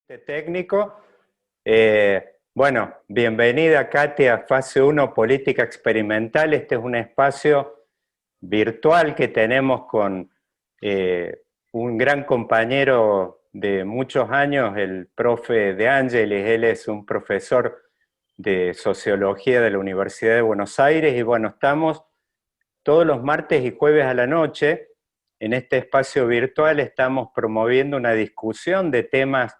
Técnico. Bueno, bienvenida Katia a Fase 1 Política Experimental. Este es un espacio virtual que tenemos con un gran compañero de muchos años, el profe De Angelis. Él es un profesor de Sociología de la Universidad de Buenos Aires y bueno, estamos todos los martes y jueves a la noche en este espacio virtual. Estamos promoviendo una discusión de temas.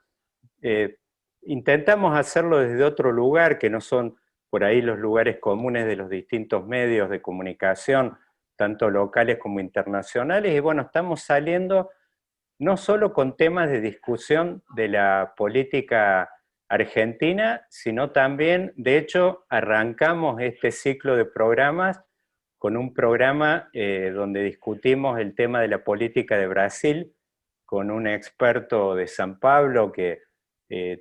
Intentamos hacerlo desde otro lugar, que no son por ahí los lugares comunes de los distintos medios de comunicación, tanto locales como internacionales, y bueno, estamos saliendo no solo con temas de discusión de la política argentina, sino también, de hecho, arrancamos este ciclo de programas con un programa donde discutimos el tema de la política de Brasil, con un experto de San Pablo que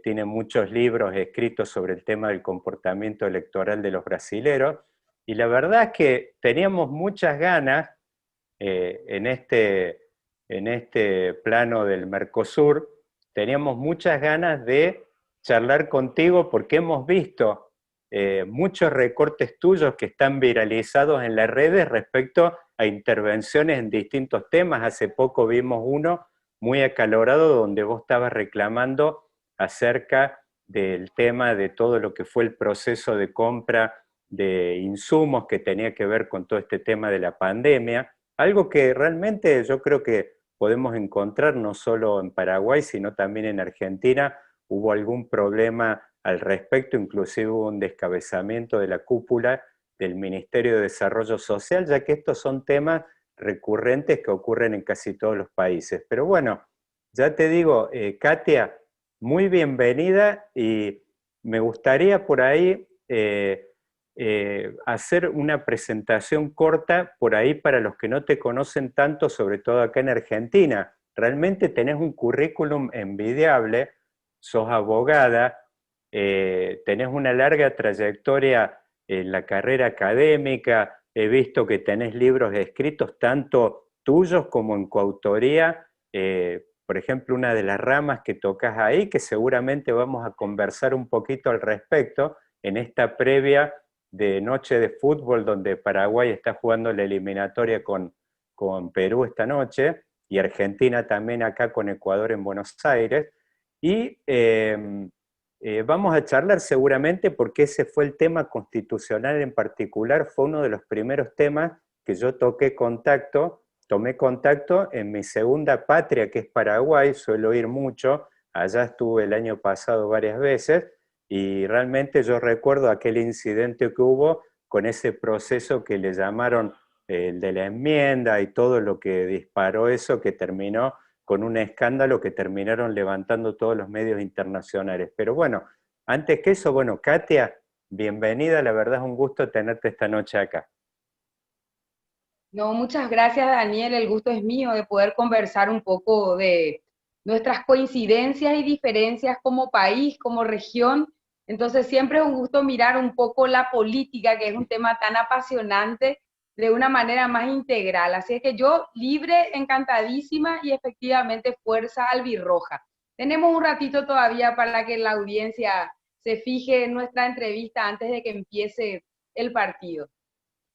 tiene muchos libros escritos sobre el tema del comportamiento electoral de los brasileros, y la verdad es que teníamos muchas ganas en este plano del Mercosur, teníamos muchas ganas de charlar contigo porque hemos visto muchos recortes tuyos que están viralizados en las redes respecto a intervenciones en distintos temas. Hace poco vimos uno muy acalorado donde vos estabas reclamando acerca del tema de todo lo que fue el proceso de compra de insumos que tenía que ver con todo este tema de la pandemia, algo que realmente yo creo que podemos encontrar no solo en Paraguay, sino también en Argentina. Hubo algún problema al respecto, inclusive hubo un descabezamiento de la cúpula del Ministerio de Desarrollo Social, ya que estos son temas recurrentes que ocurren en casi todos los países. Pero bueno, ya te digo, Katia, muy bienvenida, y me gustaría por ahí hacer una presentación corta por ahí para los que no te conocen tanto, sobre todo acá en Argentina. Realmente tenés un currículum envidiable, sos abogada, tenés una larga trayectoria en la carrera académica, he visto que tenés libros escritos tanto tuyos como en coautoría, por ejemplo, una de las ramas que tocas ahí, que seguramente vamos a conversar un poquito al respecto en esta previa de noche de fútbol, donde Paraguay está jugando la eliminatoria con Perú esta noche, y Argentina también acá con Ecuador en Buenos Aires, y vamos a charlar seguramente porque ese fue el tema constitucional en particular, fue uno de los primeros temas que yo tomé contacto en mi segunda patria, que es Paraguay. Suelo ir mucho, allá estuve el año pasado varias veces, y realmente yo recuerdo aquel incidente que hubo con ese proceso que le llamaron el de la enmienda y todo lo que disparó eso, que terminó con un escándalo que terminaron levantando todos los medios internacionales. Pero bueno, antes que eso, bueno, Katia, bienvenida, la verdad es un gusto tenerte esta noche acá. No, muchas gracias, Daniel. El gusto es mío de poder conversar un poco de nuestras coincidencias y diferencias como país, como región. Entonces, siempre es un gusto mirar un poco la política, que es un tema tan apasionante, de una manera más integral. Así es que yo, libre, encantadísima, y efectivamente fuerza albirroja. Tenemos un ratito todavía para que la audiencia se fije en nuestra entrevista antes de que empiece el partido.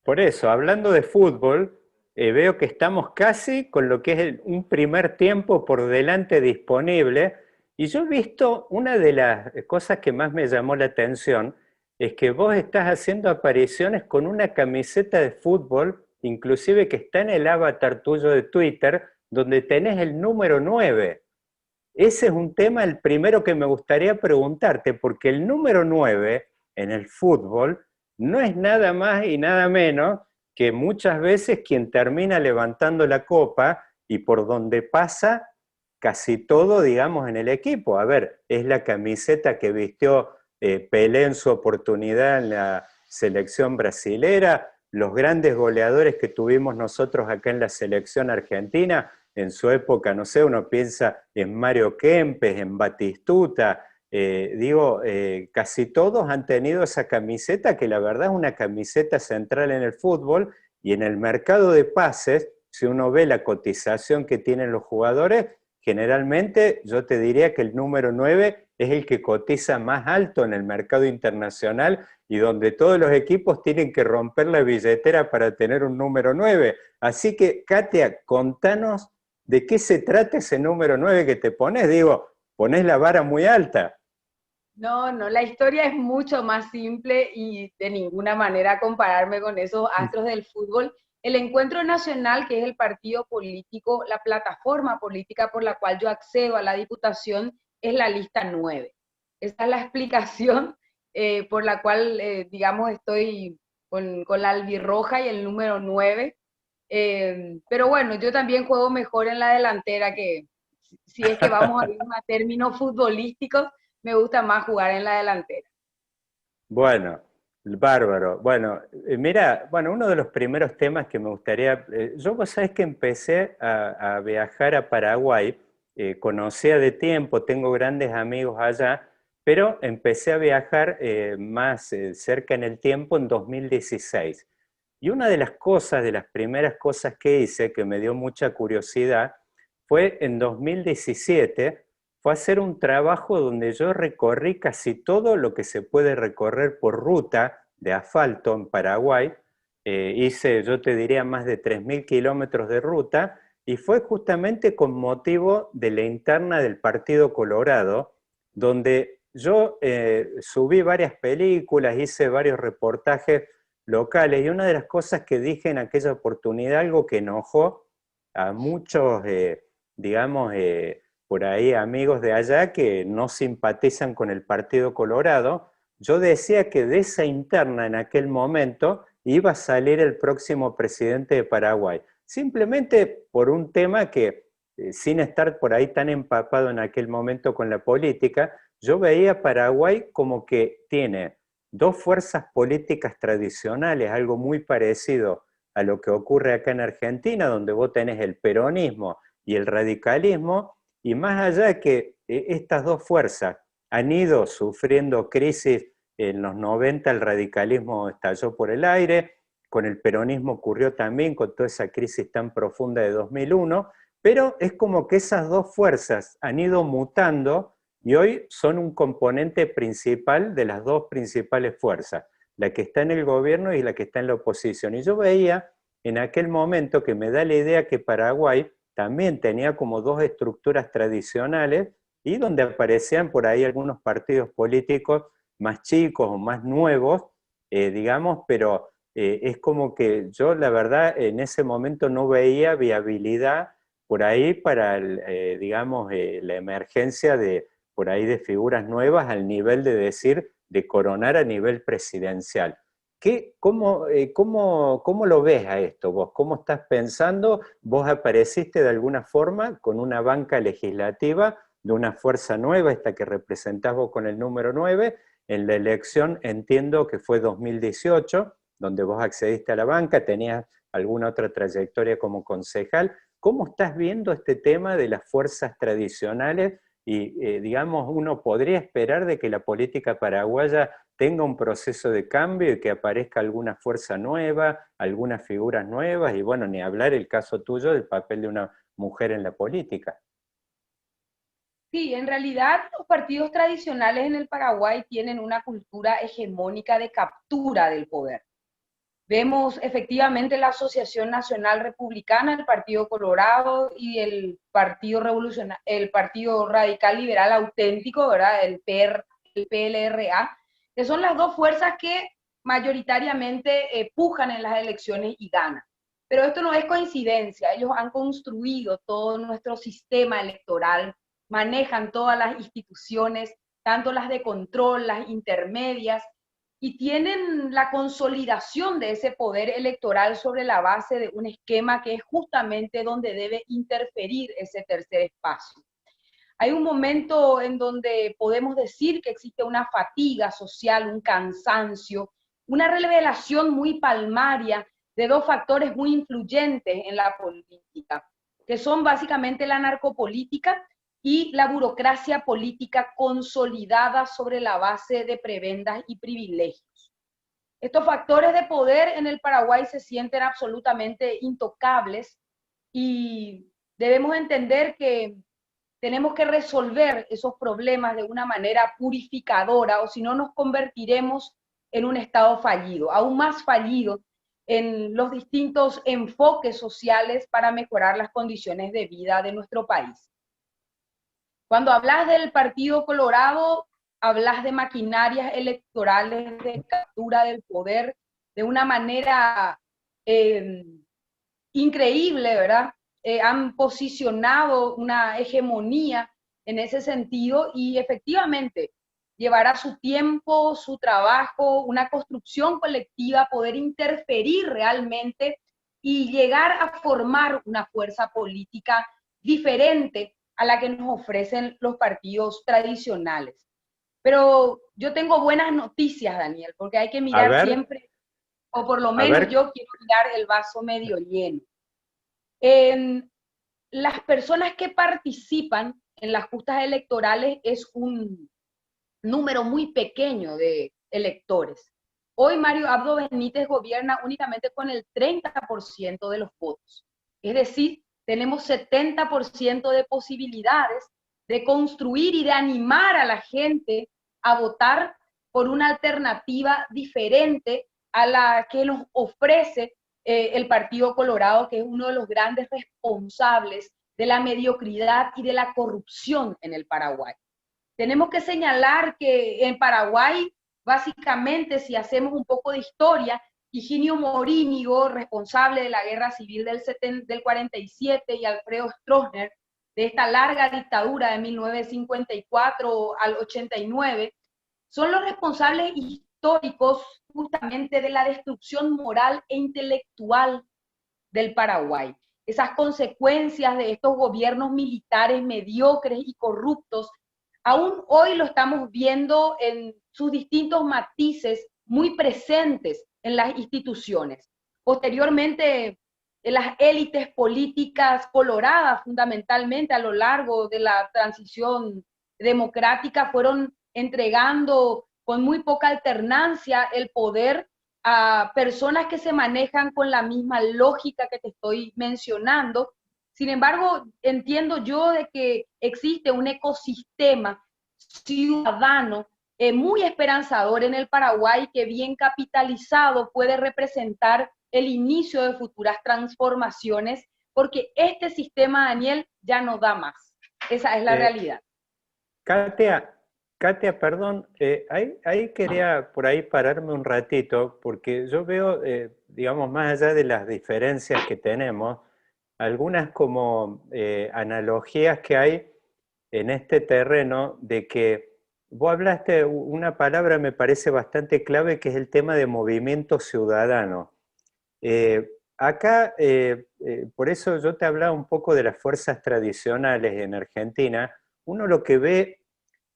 Por eso, hablando de fútbol, veo que estamos casi con lo que es un primer tiempo por delante disponible, y yo he visto una de las cosas que más me llamó la atención, es que vos estás haciendo apariciones con una camiseta de fútbol, inclusive que está en el avatar tuyo de Twitter, donde tenés el número 9. Ese es un tema, el primero que me gustaría preguntarte, porque el número 9 en el fútbol no es nada más y nada menos que muchas veces quien termina levantando la copa y por donde pasa casi todo, digamos, en el equipo. A ver, es la camiseta que vistió Pelé en su oportunidad en la selección brasilera, los grandes goleadores que tuvimos nosotros acá en la selección argentina, en su época, no sé, uno piensa en Mario Kempes, en Batistuta, casi todos han tenido esa camiseta, que la verdad es una camiseta central en el fútbol, y en el mercado de pases, si uno ve la cotización que tienen los jugadores, generalmente yo te diría que el número 9 es el que cotiza más alto en el mercado internacional y donde todos los equipos tienen que romper la billetera para tener un número 9. Así que, Katia, contanos de qué se trata ese número 9 que te pones. Digo, pones la vara muy alta. No, no, la historia es mucho más simple y de ninguna manera compararme con esos astros del fútbol. El Encuentro Nacional, que es el partido político, la plataforma política por la cual yo accedo a la diputación, es la lista 9. Esa es la explicación por la cual, digamos, estoy con la albirroja y el número 9. Pero bueno, yo también juego mejor en la delantera que si es que vamos a ir a términos futbolísticos, me gusta más jugar en la delantera. Bueno, bárbaro. Bueno, mira, bueno, uno de los primeros temas que me gustaría, yo vos sabés que empecé a viajar a Paraguay, conocía de tiempo, tengo grandes amigos allá, pero empecé a viajar más cerca en el tiempo en 2016. Y una de las cosas, de las primeras cosas que hice, que me dio mucha curiosidad, fue en 2017, fue hacer un trabajo donde yo recorrí casi todo lo que se puede recorrer por ruta de asfalto en Paraguay. Hice, yo te diría, más de 3.000 kilómetros de ruta y fue justamente con motivo de la interna del Partido Colorado, donde yo subí varias películas, hice varios reportajes locales y una de las cosas que dije en aquella oportunidad, algo que enojó a muchos, digamos, por ahí amigos de allá que no simpatizan con el Partido Colorado, yo decía que de esa interna en aquel momento iba a salir el próximo presidente de Paraguay, simplemente por un tema que, sin estar por ahí tan empapado en aquel momento con la política, yo veía Paraguay como que tiene dos fuerzas políticas tradicionales, algo muy parecido a lo que ocurre acá en Argentina, donde vos tenés el peronismo y el radicalismo, y más allá de que estas dos fuerzas han ido sufriendo crisis en los 90, el radicalismo estalló por el aire, con el peronismo ocurrió también, con toda esa crisis tan profunda de 2001, pero es como que esas dos fuerzas han ido mutando y hoy son un componente principal de las dos principales fuerzas, la que está en el gobierno y la que está en la oposición. Y yo veía en aquel momento que me da la idea que Paraguay también tenía como dos estructuras tradicionales y donde aparecían por ahí algunos partidos políticos más chicos o más nuevos, digamos, pero es como que yo la verdad en ese momento no veía viabilidad por ahí para, digamos, la emergencia de por ahí de figuras nuevas al nivel de decir, de coronar a nivel presidencial. ¿Cómo lo ves a esto vos? ¿Cómo estás pensando? ¿Vos apareciste de alguna forma con una banca legislativa de una fuerza nueva, esta que representás vos con el número 9? En la elección entiendo que fue 2018, donde vos accediste a la banca, tenías alguna otra trayectoria como concejal. ¿Cómo estás viendo este tema de las fuerzas tradicionales? Y, digamos, uno podría esperar de que la política paraguaya tenga un proceso de cambio y que aparezca alguna fuerza nueva, algunas figuras nuevas, y bueno, ni hablar el caso tuyo del papel de una mujer en la política. Sí, en realidad los partidos tradicionales en el Paraguay tienen una cultura hegemónica de captura del poder. Vemos efectivamente la Asociación Nacional Republicana, el Partido Colorado y el Partido Revolucionario, el Partido Radical Liberal Auténtico, ¿verdad? El PLRA, que son las dos fuerzas que mayoritariamente pujan en las elecciones y ganan. Pero esto no es coincidencia, ellos han construido todo nuestro sistema electoral, manejan todas las instituciones, tanto las de control, las intermedias, y tienen la consolidación de ese poder electoral sobre la base de un esquema que es justamente donde debe interferir ese tercer espacio. Hay un momento en donde podemos decir que existe una fatiga social, un cansancio, una revelación muy palmaria de dos factores muy influyentes en la política, que son básicamente la narcopolítica y la burocracia política consolidada sobre la base de prebendas y privilegios. Estos factores de poder en el Paraguay se sienten absolutamente intocables y debemos entender que tenemos que resolver esos problemas de una manera purificadora, o si no nos convertiremos en un Estado fallido, aún más fallido en los distintos enfoques sociales para mejorar las condiciones de vida de nuestro país. Cuando hablas del Partido Colorado, hablas de maquinarias electorales, de captura del poder, de una manera increíble, ¿verdad? Han posicionado una hegemonía en ese sentido y efectivamente llevará su tiempo, su trabajo, una construcción colectiva, poder interferir realmente y llegar a formar una fuerza política diferente a la que nos ofrecen los partidos tradicionales. Pero yo tengo buenas noticias, Daniel, porque hay que mirar siempre, o por lo menos yo quiero mirar el vaso medio lleno. Las personas que participan en las justas electorales es un número muy pequeño de electores. Hoy Mario Abdo Benítez gobierna únicamente con el 30% de los votos. Es decir, tenemos 70% de posibilidades de construir y de animar a la gente a votar por una alternativa diferente a la que nos ofrece el Partido Colorado, que es uno de los grandes responsables de la mediocridad y de la corrupción en el Paraguay. Tenemos que señalar que en Paraguay, básicamente, si hacemos un poco de historia, Higinio Morínigo, responsable de la guerra civil del 47, y Alfredo Stroessner, de esta larga dictadura de 1954 al 89, son los responsables históricos justamente de la destrucción moral e intelectual del Paraguay. Esas consecuencias de estos gobiernos militares mediocres y corruptos, aún hoy lo estamos viendo en sus distintos matices muy presentes en las instituciones. Posteriormente, las élites políticas coloradas fundamentalmente a lo largo de la transición democrática fueron entregando con muy poca alternancia el poder a personas que se manejan con la misma lógica que te estoy mencionando. Sin embargo, entiendo yo de que existe un ecosistema ciudadano muy esperanzador en el Paraguay que bien capitalizado puede representar el inicio de futuras transformaciones, porque este sistema, Daniel, ya no da más. Esa es la realidad. Katia, perdón, ahí quería por ahí pararme un ratito, porque yo veo, digamos, más allá de las diferencias que tenemos, algunas como analogías que hay en este terreno de que vos hablaste una palabra me parece bastante clave, que es el tema de movimiento ciudadano. Acá, por eso yo te hablaba un poco de las fuerzas tradicionales en Argentina. Uno lo que ve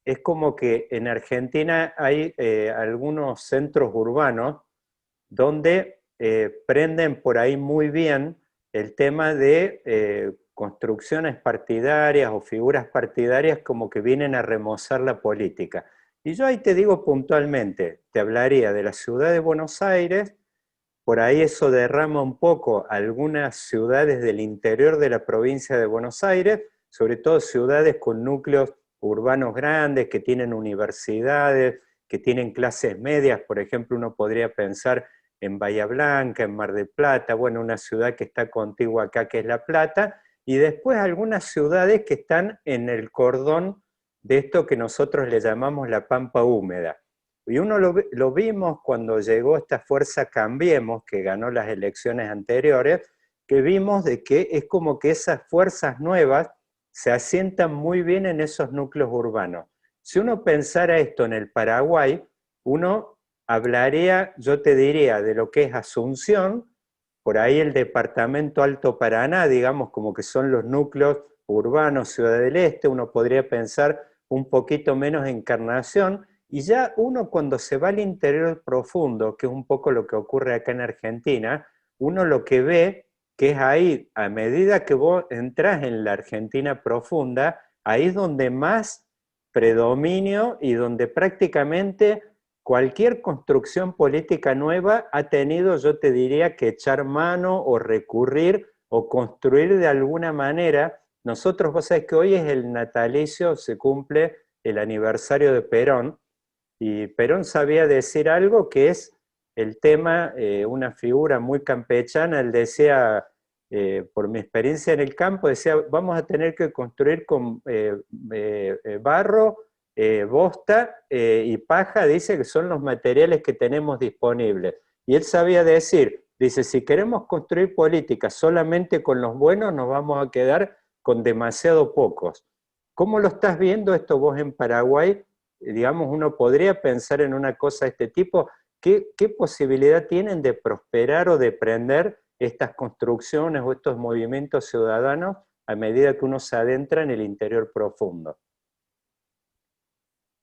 es como que en Argentina hay algunos centros urbanos donde prenden por ahí muy bien el tema de construcciones partidarias o figuras partidarias como que vienen a remozar la política. Y yo ahí te digo puntualmente, te hablaría de la ciudad de Buenos Aires, por ahí eso derrama un poco algunas ciudades del interior de la provincia de Buenos Aires, sobre todo ciudades con núcleos urbanos grandes, que tienen universidades, que tienen clases medias. Por ejemplo, uno podría pensar en Bahía Blanca, en Mar del Plata, bueno, una ciudad que está contigua acá que es La Plata, y después algunas ciudades que están en el cordón de esto que nosotros le llamamos la pampa húmeda. Y uno lo vimos cuando llegó esta fuerza Cambiemos, que ganó las elecciones anteriores, que vimos de que es como que esas fuerzas nuevas se asientan muy bien en esos núcleos urbanos. Si uno pensara esto en el Paraguay, uno hablaría, yo te diría, de lo que es Asunción, por ahí el departamento Alto Paraná, digamos como que son los núcleos urbanos, Ciudad del Este, uno podría pensar un poquito menos en Encarnación, y ya uno cuando se va al interior profundo, que es un poco lo que ocurre acá en Argentina, uno lo que ve que es ahí, a medida que vos entras en la Argentina profunda, ahí es donde más predominio y donde prácticamente cualquier construcción política nueva ha tenido, yo te diría, que echar mano o recurrir o construir de alguna manera nosotros, vos sabés que hoy es el natalicio, se cumple el aniversario de Perón, y Perón sabía decir algo que es el tema, una figura muy campechana. Él decía, por mi experiencia en el campo, decía, vamos a tener que construir con barro, bosta y paja, dice que son los materiales que tenemos disponibles. Y él sabía decir, dice, si queremos construir políticas solamente con los buenos, nos vamos a quedar con demasiado pocos. ¿Cómo lo estás viendo esto vos en Paraguay? Digamos, uno podría pensar en una cosa de este tipo. ¿Qué posibilidad tienen de prosperar o de prender estas construcciones o estos movimientos ciudadanos a medida que uno se adentra en el interior profundo?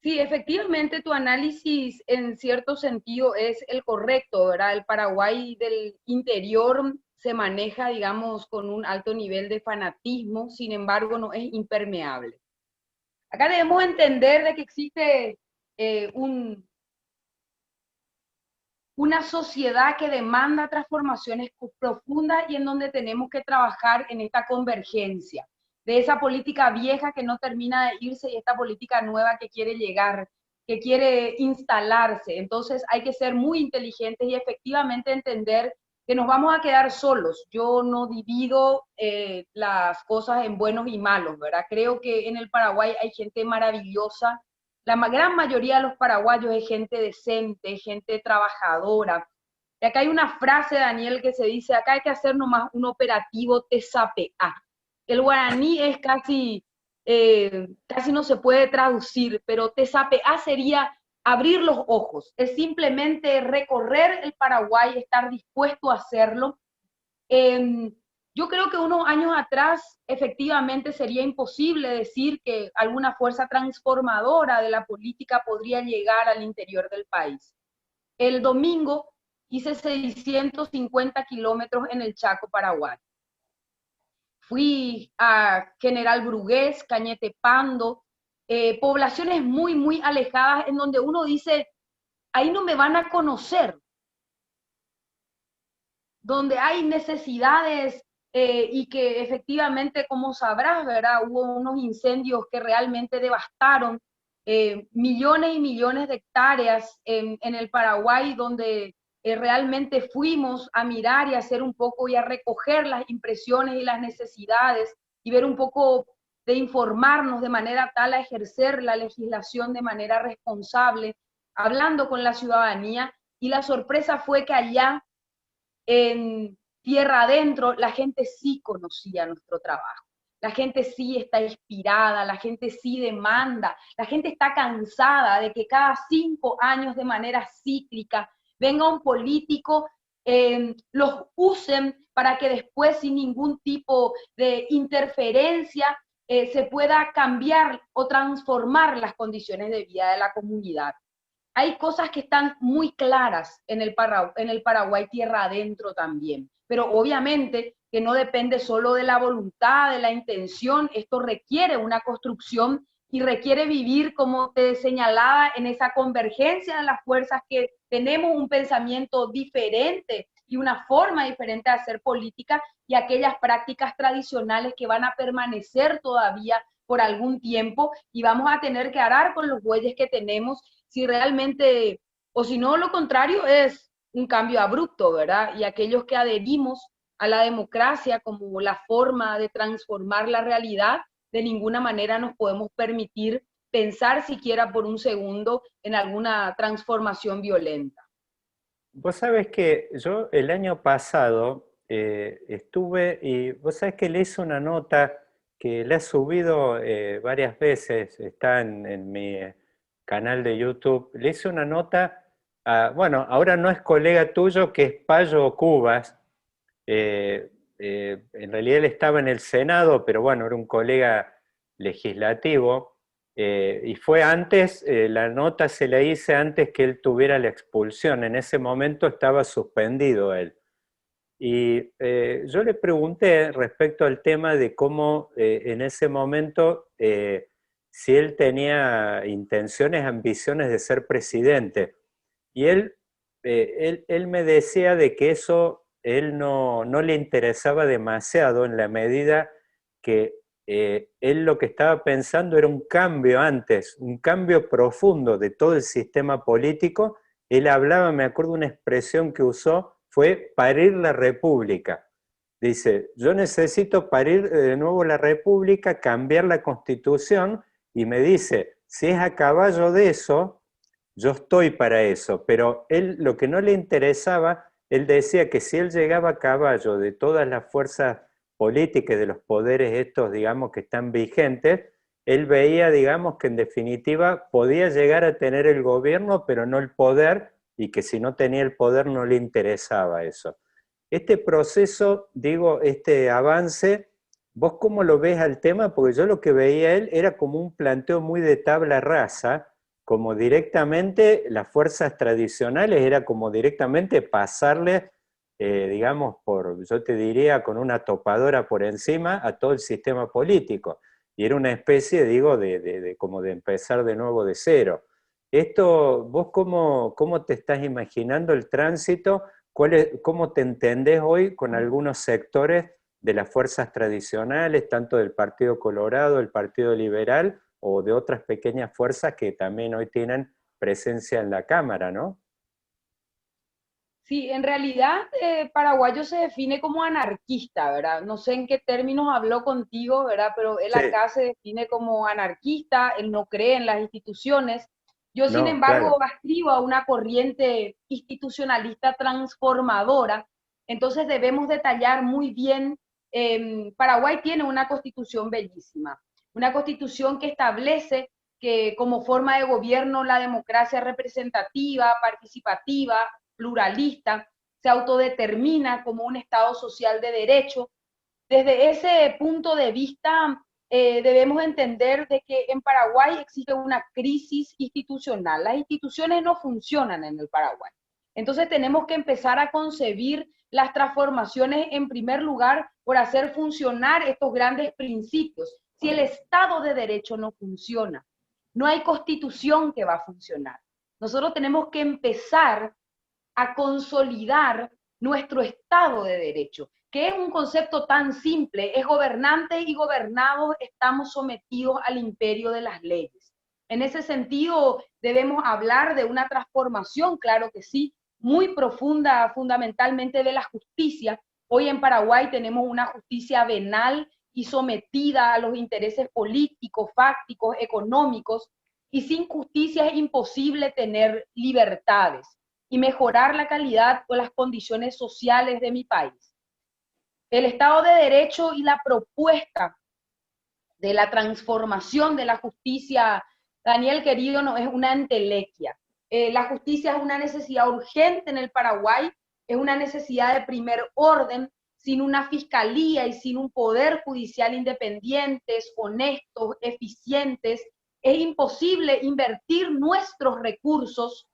Sí, efectivamente tu análisis en cierto sentido es el correcto, ¿verdad? El Paraguay del interior se maneja, digamos, con un alto nivel de fanatismo, sin embargo, no es impermeable. Acá debemos entender de que existe una sociedad que demanda transformaciones profundas y en donde tenemos que trabajar en esta convergencia de esa política vieja que no termina de irse y esta política nueva que quiere llegar, que quiere instalarse. Entonces hay que ser muy inteligentes y efectivamente entender que nos vamos a quedar solos. Yo no divido las cosas en buenos y malos, ¿verdad? Creo que en el Paraguay hay gente maravillosa. La gran mayoría de los paraguayos es gente decente, gente trabajadora. Y acá hay una frase, Daniel, que se dice, acá hay que hacer nomás un operativo TSAPA. El guaraní es casi no se puede traducir, pero TSAPA sería abrir los ojos, es simplemente recorrer el Paraguay, estar dispuesto a hacerlo. Eh, yo creo que unos años atrás efectivamente sería imposible decir que alguna fuerza transformadora de la política podría llegar al interior del país. El domingo hice 650 kilómetros en el Chaco, Paraguay. Fui a General Brugués, Cañete Pando, poblaciones muy, muy alejadas en donde uno dice, ahí no me van a conocer, donde hay necesidades y que efectivamente, como sabrás, ¿verdad? Hubo unos incendios que realmente devastaron millones y millones de hectáreas en el Paraguay, donde realmente fuimos a mirar y a hacer un poco y a recoger las impresiones y las necesidades y ver un poco de informarnos de manera tal a ejercer la legislación de manera responsable, hablando con la ciudadanía. Y la sorpresa fue que allá en tierra adentro, la gente sí conocía nuestro trabajo. La gente sí está inspirada, la gente sí demanda, la gente está cansada de que cada 5 años de manera cíclica venga un político, los usen para que después sin ningún tipo de interferencia se pueda cambiar o transformar las condiciones de vida de la comunidad. Hay cosas que están muy claras en el Paraguay tierra adentro también, pero obviamente que no depende solo de la voluntad, de la intención, esto requiere una construcción y requiere vivir, como te señalaba, en esa convergencia de las fuerzas que tenemos un pensamiento diferente y una forma diferente de hacer política y aquellas prácticas tradicionales que van a permanecer todavía por algún tiempo y vamos a tener que arar con los bueyes que tenemos si realmente, o si no, lo contrario es un cambio abrupto, ¿verdad? Y aquellos que adherimos a la democracia como la forma de transformar la realidad, de ninguna manera nos podemos permitir pensar siquiera por un segundo en alguna transformación violenta. Vos sabés que yo el año pasado estuve y vos sabés que le hice una nota que le he subido varias veces, está en mi canal de YouTube. Le hice una nota, bueno, ahora no es colega tuyo, que es Payo Cubas. En realidad él estaba en el Senado, pero bueno, era un colega legislativo. Y fue antes, la nota se la hice antes que él tuviera la expulsión. En ese momento estaba suspendido él. Y yo le pregunté respecto al tema de cómo en ese momento, si él tenía intenciones, ambiciones de ser presidente. Y él me decía de que eso él no le interesaba demasiado en la medida que él lo que estaba pensando era un cambio antes, un cambio profundo de todo el sistema político. Él hablaba, me acuerdo una expresión que usó, fue parir la república. Dice, yo necesito parir de nuevo la república, cambiar la constitución, y me dice, si es a caballo de eso, yo estoy para eso. Pero él lo que no le interesaba, él decía que si él llegaba a caballo de todas las fuerzas políticas y de los poderes estos, digamos, que están vigentes, él veía, digamos, que en definitiva podía llegar a tener el gobierno, pero no el poder, y que si no tenía el poder no le interesaba eso. Este proceso, digo, este avance, ¿vos cómo lo ves al tema? Porque yo lo que veía él era como un planteo muy de tabla rasa, como directamente las fuerzas tradicionales, era como directamente pasarle, digamos, yo te diría, con una topadora por encima a todo el sistema político. Y era una especie, digo, como de empezar de nuevo de cero. Esto, ¿vos cómo te estás imaginando el tránsito? ¿Cómo te entendés hoy con algunos sectores de las fuerzas tradicionales, tanto del Partido Colorado, el Partido Liberal, o de otras pequeñas fuerzas que también hoy tienen presencia en la Cámara, ¿no? Sí, en realidad Paraguayo se define como anarquista, ¿verdad? No sé en qué términos habló contigo, ¿verdad? Pero él Sí, acá se define como anarquista, él no cree en las instituciones. Yo, sin no, embargo, claro. adscribo a una corriente institucionalista transformadora, entonces debemos detallar muy bien. Paraguay tiene una constitución bellísima, una constitución que establece que como forma de gobierno la democracia representativa, participativa, pluralista, se autodetermina como un Estado social de derecho. Desde ese punto de vista, debemos entender de que en Paraguay existe una crisis institucional. Las instituciones no funcionan en el Paraguay. Entonces tenemos que empezar a concebir las transformaciones en primer lugar por hacer funcionar estos grandes principios. Si el Estado de Derecho no funciona, no hay constitución que va a funcionar. Nosotros tenemos que empezar a consolidar nuestro Estado de Derecho, que es un concepto tan simple, es gobernantes y gobernados estamos sometidos al imperio de las leyes. En ese sentido, debemos hablar de una transformación, claro que sí, muy profunda, fundamentalmente de la justicia. Hoy en Paraguay tenemos una justicia venal y sometida a los intereses políticos, fácticos, económicos, y sin justicia es imposible tener libertades y mejorar la calidad o las condiciones sociales de mi país. El Estado de Derecho y la propuesta de la transformación de la justicia, Daniel querido, no es una entelequia. La justicia es una necesidad urgente en el Paraguay, es una necesidad de primer orden. Sin una fiscalía y sin un poder judicial independientes, honestos, eficientes, es imposible invertir nuestros recursos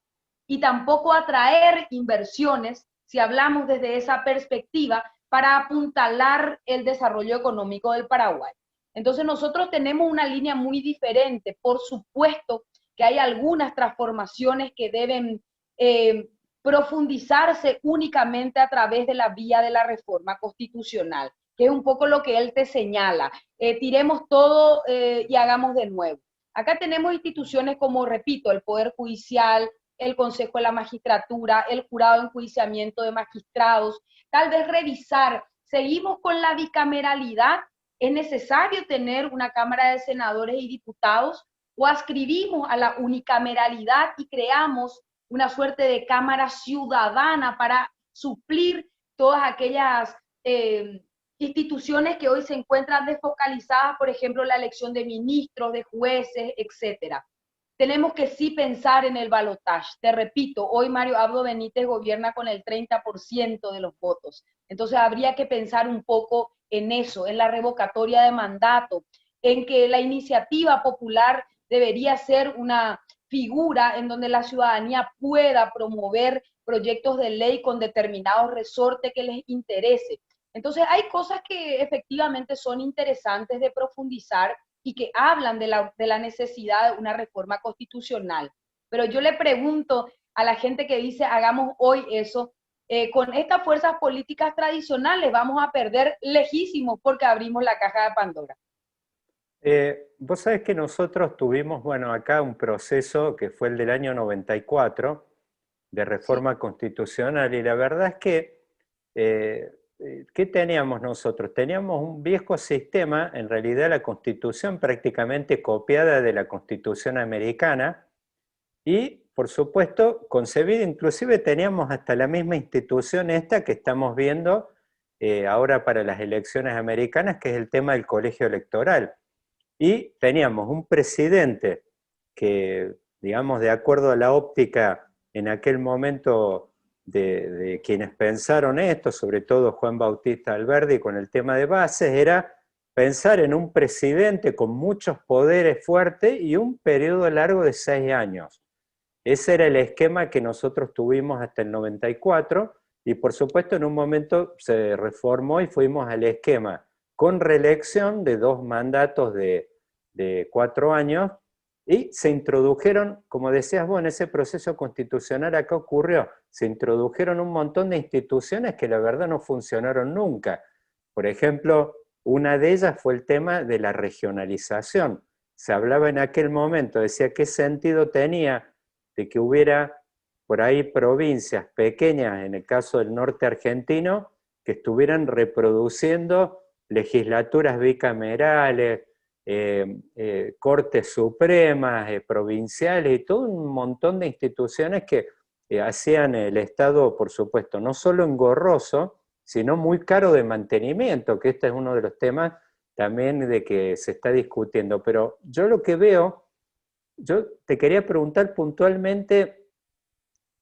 y tampoco atraer inversiones, si hablamos desde esa perspectiva, para apuntalar el desarrollo económico del Paraguay. Entonces nosotros tenemos una línea muy diferente. Por supuesto que hay algunas transformaciones que deben profundizarse únicamente a través de la vía de la reforma constitucional, que es un poco lo que él te señala. Tiremos todo y hagamos de nuevo. Acá tenemos instituciones como, repito, el Poder Judicial, el Consejo de la Magistratura, el Jurado de Enjuiciamiento de Magistrados, tal vez revisar, seguimos con la bicameralidad, es necesario tener una Cámara de Senadores y Diputados, o adscribimos a la unicameralidad y creamos una suerte de Cámara Ciudadana para suplir todas aquellas instituciones que hoy se encuentran desfocalizadas, por ejemplo, la elección de ministros, de jueces, etcétera. Tenemos que sí pensar en el balotaje. Te repito, hoy Mario Abdo Benítez gobierna con el 30% de los votos. Entonces habría que pensar un poco en eso, en la revocatoria de mandato, en que la iniciativa popular debería ser una figura en donde la ciudadanía pueda promover proyectos de ley con determinados resortes que les interese. Entonces hay cosas que efectivamente son interesantes de profundizar y que hablan de la necesidad de una reforma constitucional. Pero yo le pregunto a la gente que dice hagamos hoy eso, con estas fuerzas políticas tradicionales vamos a perder lejísimos porque abrimos la caja de Pandora. Vos sabés que nosotros tuvimos, bueno, acá un proceso que fue el del año 94 de Sí, reforma constitucional y la verdad es que, ¿qué teníamos nosotros? Teníamos un viejo sistema, en realidad la constitución prácticamente copiada de la constitución americana y, por supuesto, concebida, inclusive teníamos hasta la misma institución esta que estamos viendo ahora para las elecciones americanas, que es el tema del colegio electoral. Y teníamos un presidente que, digamos, de acuerdo a la óptica en aquel momento de quienes pensaron esto, sobre todo Juan Bautista Alberdi con el tema de bases, era pensar en un presidente con muchos poderes fuertes y un periodo largo de 6 años. Ese era el esquema que nosotros tuvimos hasta el 94 y por supuesto en un momento se reformó y fuimos al esquema con reelección de 2 mandatos de 4 años y se introdujeron, como decías vos, en ese proceso constitucional acá ocurrió, se introdujeron un montón de instituciones que la verdad no funcionaron nunca. Por ejemplo, una de ellas fue el tema de la regionalización. Se hablaba en aquel momento, decía qué sentido tenía de que hubiera por ahí provincias pequeñas, en el caso del norte argentino, que estuvieran reproduciendo legislaturas bicamerales, cortes supremas, provinciales y todo un montón de instituciones que hacían el Estado, por supuesto, no solo engorroso, sino muy caro de mantenimiento, que este es uno de los temas también de que se está discutiendo. Pero yo lo que veo, yo te quería preguntar puntualmente,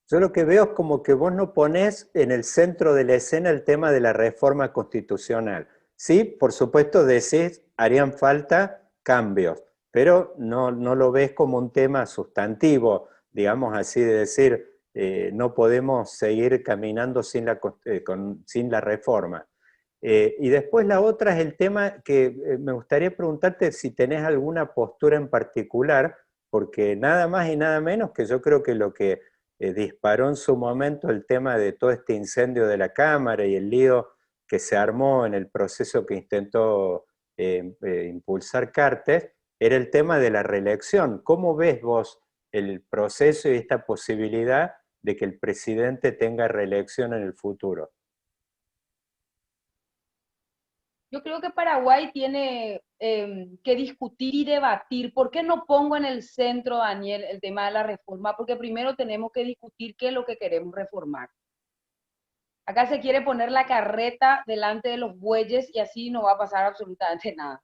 yo lo que veo es como que vos no ponés en el centro de la escena el tema de la reforma constitucional. Sí, por supuesto decís, harían falta cambios, pero no lo ves como un tema sustantivo, digamos así, de decir, no podemos seguir caminando sin la reforma. Y después la otra es el tema que me gustaría preguntarte si tenés alguna postura en particular, porque nada más y nada menos que yo creo que lo que disparó en su momento el tema de todo este incendio de la Cámara y el lío que se armó en el proceso que intentó impulsar Cartes, era el tema de la reelección. ¿Cómo ves vos el proceso y esta posibilidad de que el presidente tenga reelección en el futuro? yo creo que Paraguay tiene que discutir y debatir. ¿Por qué no pongo en el centro, Daniel, el tema de la reforma? Porque primero tenemos que discutir qué es lo que queremos reformar. Acá se quiere poner la carreta delante de los bueyes y así no va a pasar absolutamente nada.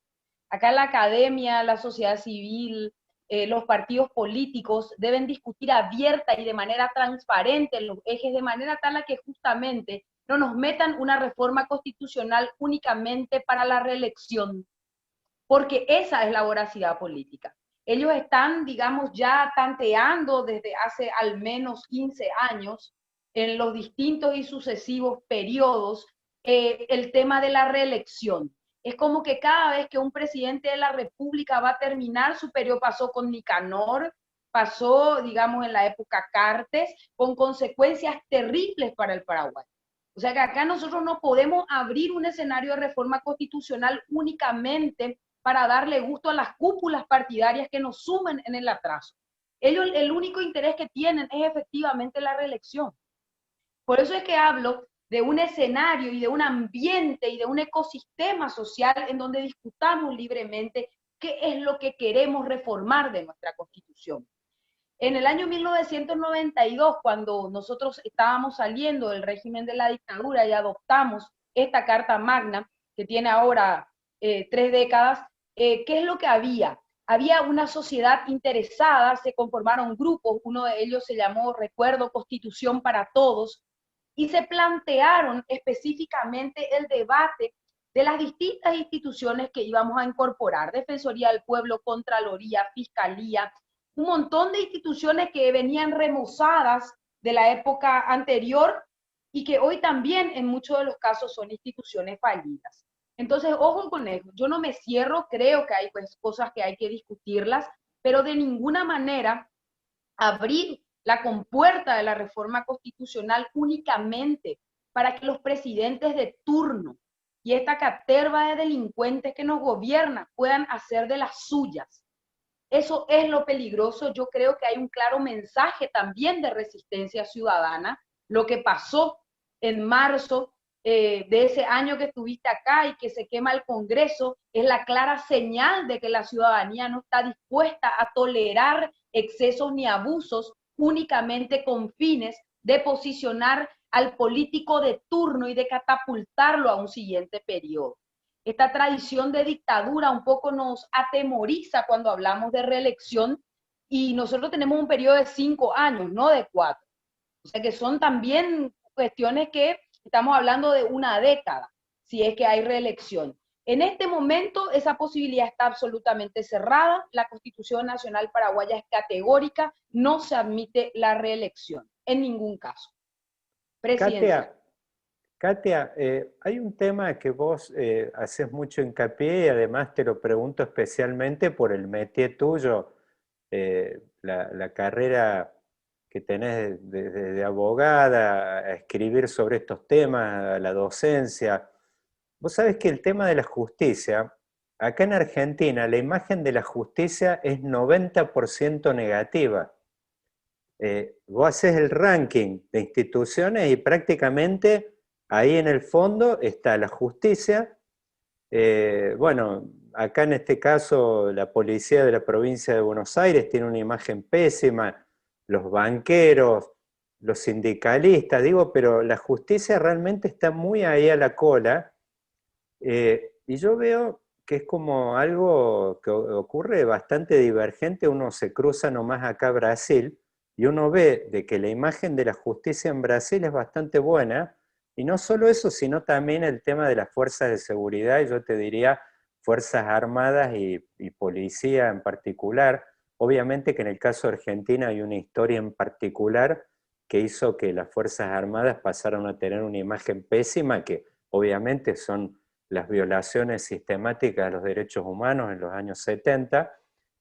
Acá la academia, la sociedad civil, los partidos políticos deben discutir abierta y de manera transparente los ejes, de manera tal a que justamente no nos metan una reforma constitucional únicamente para la reelección, porque esa es la voracidad política. Ellos están, digamos, ya tanteando desde hace al menos 15 años en los distintos y sucesivos periodos el tema de la reelección. Es como que cada vez que un presidente de la República va a terminar su periodo, pasó con Nicanor, pasó, digamos, en la época Cartes, con consecuencias terribles para el Paraguay. O sea que acá nosotros no podemos abrir un escenario de reforma constitucional únicamente para darle gusto a las cúpulas partidarias que nos sumen en el atraso. Ellos el único interés que tienen es efectivamente la reelección. Por eso es que hablo de un escenario y de un ambiente y de un ecosistema social en donde discutamos libremente qué es lo que queremos reformar de nuestra Constitución. En el año 1992, cuando nosotros estábamos saliendo del régimen de la dictadura y adoptamos esta Carta Magna, que tiene ahora 3 décadas, ¿qué es lo que había? Había una sociedad interesada, se conformaron grupos, uno de ellos se llamó Recuerdo Constitución para Todos, y se plantearon específicamente el debate de las distintas instituciones que íbamos a incorporar, Defensoría del Pueblo, Contraloría, Fiscalía, un montón de instituciones que venían remozadas de la época anterior y que hoy también en muchos de los casos son instituciones fallidas. Entonces, ojo con eso, yo no me cierro, creo que hay pues, cosas que hay que discutirlas, pero de ninguna manera abrir la compuerta de la reforma constitucional únicamente para que los presidentes de turno y esta caterva de delincuentes que nos gobierna puedan hacer de las suyas. Eso es lo peligroso. Yo creo que hay un claro mensaje también de resistencia ciudadana. Lo que pasó en marzo de ese año que estuviste acá y que se quema el Congreso es la clara señal de que la ciudadanía no está dispuesta a tolerar excesos ni abusos únicamente con fines de posicionar al político de turno y de catapultarlo a un siguiente periodo. Esta tradición de dictadura un poco nos atemoriza cuando hablamos de reelección, y nosotros tenemos un periodo de 5 años, no de 4. O sea que son también cuestiones que estamos hablando de una década, si es que hay reelección. En este momento esa posibilidad está absolutamente cerrada. La Constitución Nacional Paraguaya es categórica, no se admite la reelección en ningún caso. Presidencia. Katia, hay un tema que vos haces mucho hincapié y además te lo pregunto especialmente por el métier tuyo, la carrera que tenés de abogada, a escribir sobre estos temas, a la docencia. Vos sabés que el tema de la justicia, acá en Argentina, la imagen de la justicia es 90% negativa. Vos haces el ranking de instituciones y prácticamente ahí en el fondo está la justicia. Bueno, acá en este caso la policía de la provincia de Buenos Aires tiene una imagen pésima, los banqueros, los sindicalistas, digo, pero la justicia realmente está muy ahí a la cola. Y yo veo que es como algo que ocurre bastante divergente. Uno se cruza nomás acá a Brasil y uno ve de que la imagen de la justicia en Brasil es bastante buena, y no solo eso, sino también el tema de las fuerzas de seguridad, y yo te diría fuerzas armadas y policía en particular. Obviamente que en el caso de Argentina hay una historia en particular que hizo que las fuerzas armadas pasaran a tener una imagen pésima, que obviamente son las violaciones sistemáticas de los derechos humanos en los años 70,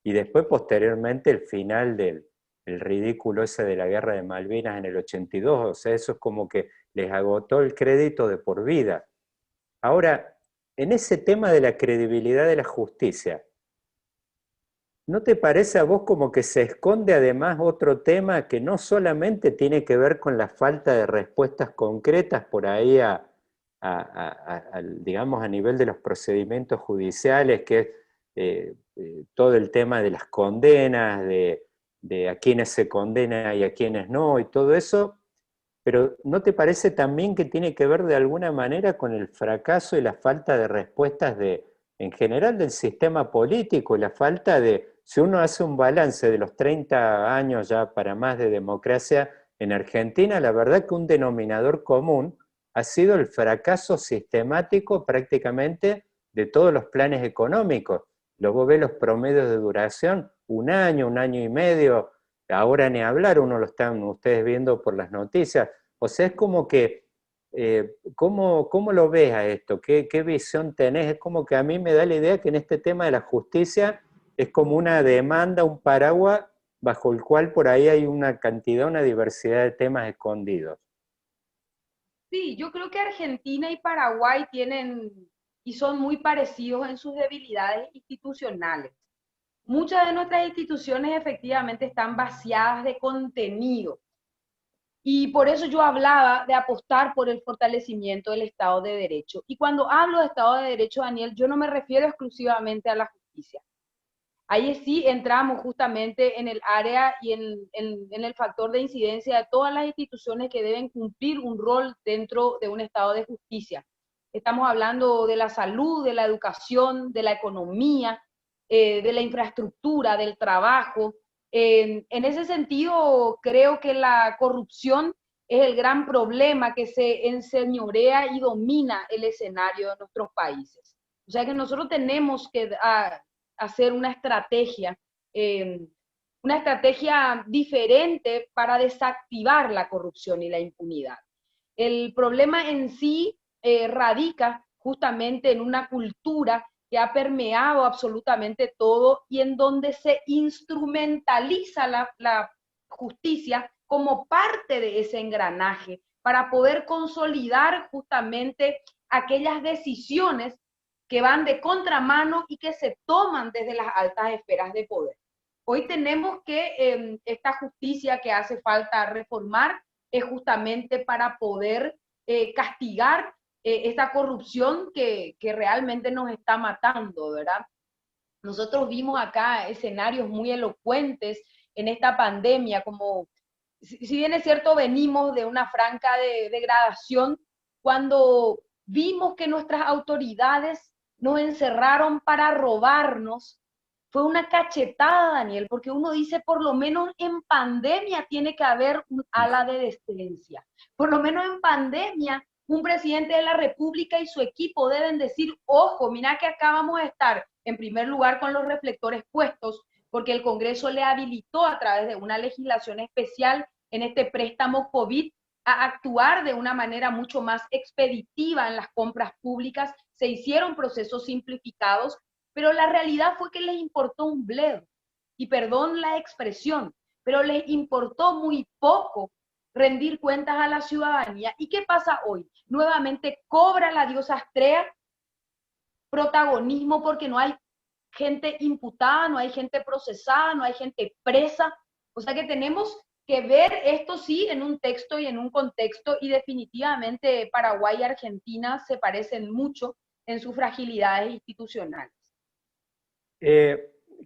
y después posteriormente el final del el ridículo ese de la guerra de Malvinas en el 82, o sea, eso es como que les agotó el crédito de por vida. Ahora, en ese tema de la credibilidad de la justicia, ¿no te parece a vos como que se esconde además otro tema que no solamente tiene que ver con la falta de respuestas concretas por ahí digamos, a nivel de los procedimientos judiciales, que es todo el tema de las condenas, de a quienes se condena y a quienes no, y todo eso? Pero ¿no te parece también que tiene que ver de alguna manera con el fracaso y la falta de respuestas en general del sistema político, y la falta de, si uno hace un balance de los 30 años ya para más de democracia en Argentina, la verdad que un denominador común ha sido el fracaso sistemático prácticamente de todos los planes económicos? Luego ve los promedios de duración, un año y medio, ahora ni hablar, uno lo están ustedes viendo por las noticias. O sea, es como que, ¿cómo lo ves a esto? ¿Qué visión tenés? Es como que a mí me da la idea que en este tema de la justicia es como una demanda, un paraguas bajo el cual por ahí hay una cantidad, una diversidad de temas escondidos. Sí, yo creo que Argentina y Paraguay tienen y son muy parecidos en sus debilidades institucionales. Muchas de nuestras instituciones efectivamente están vaciadas de contenido, y por eso yo hablaba de apostar por el fortalecimiento del Estado de Derecho. Y cuando hablo de Estado de Derecho, Daniel, yo no me refiero exclusivamente a la justicia. Ahí sí entramos justamente en el área y en el factor de incidencia de todas las instituciones que deben cumplir un rol dentro de un Estado de justicia. Estamos hablando de la salud, de la educación, de la economía, de la infraestructura, del trabajo. En ese sentido, creo que la corrupción es el gran problema que se enseñorea y domina el escenario de nuestros países. O sea que nosotros tenemos que hacer una estrategia diferente para desactivar la corrupción y la impunidad. El problema en sí radica justamente en una cultura que ha permeado absolutamente todo y en donde se instrumentaliza la justicia como parte de ese engranaje para poder consolidar justamente aquellas decisiones que van de contramano y que se toman desde las altas esferas de poder. Hoy tenemos que esta justicia que hace falta reformar es justamente para poder castigar esta corrupción que realmente nos está matando, ¿verdad? Nosotros vimos acá escenarios muy elocuentes en esta pandemia, como si bien es cierto, venimos de una franca degradación, cuando vimos que nuestras autoridades nos encerraron para robarnos, fue una cachetada, Daniel, porque uno dice, por lo menos en pandemia tiene que haber un ala de decencia. Por lo menos en pandemia, un presidente de la República y su equipo deben decir, ojo, mira que acá vamos a estar en primer lugar con los reflectores puestos, porque el Congreso le habilitó a través de una legislación especial en este préstamo COVID a actuar de una manera mucho más expeditiva en las compras públicas, se hicieron procesos simplificados, pero la realidad fue que les importó un bledo, y perdón la expresión, pero les importó muy poco rendir cuentas a la ciudadanía. ¿Y qué pasa hoy? Nuevamente cobra la diosa Astrea protagonismo porque no hay gente imputada, no hay gente procesada, no hay gente presa. O sea que tenemos que ver esto sí en un texto y en un contexto, y definitivamente Paraguay y Argentina se parecen mucho en sus fragilidades institucionales.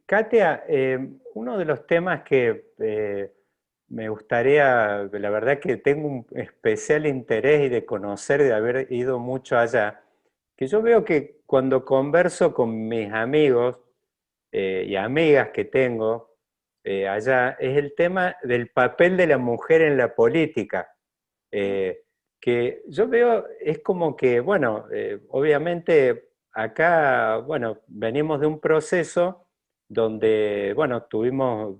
Katia, uno de los temas que me gustaría, la verdad que tengo un especial interés y de conocer, de haber ido mucho allá, que yo veo que cuando converso con mis amigos y amigas que tengo allá, es el tema del papel de la mujer en la política. Que yo veo, es como que, bueno, obviamente acá, bueno, venimos de un proceso donde, bueno, tuvimos,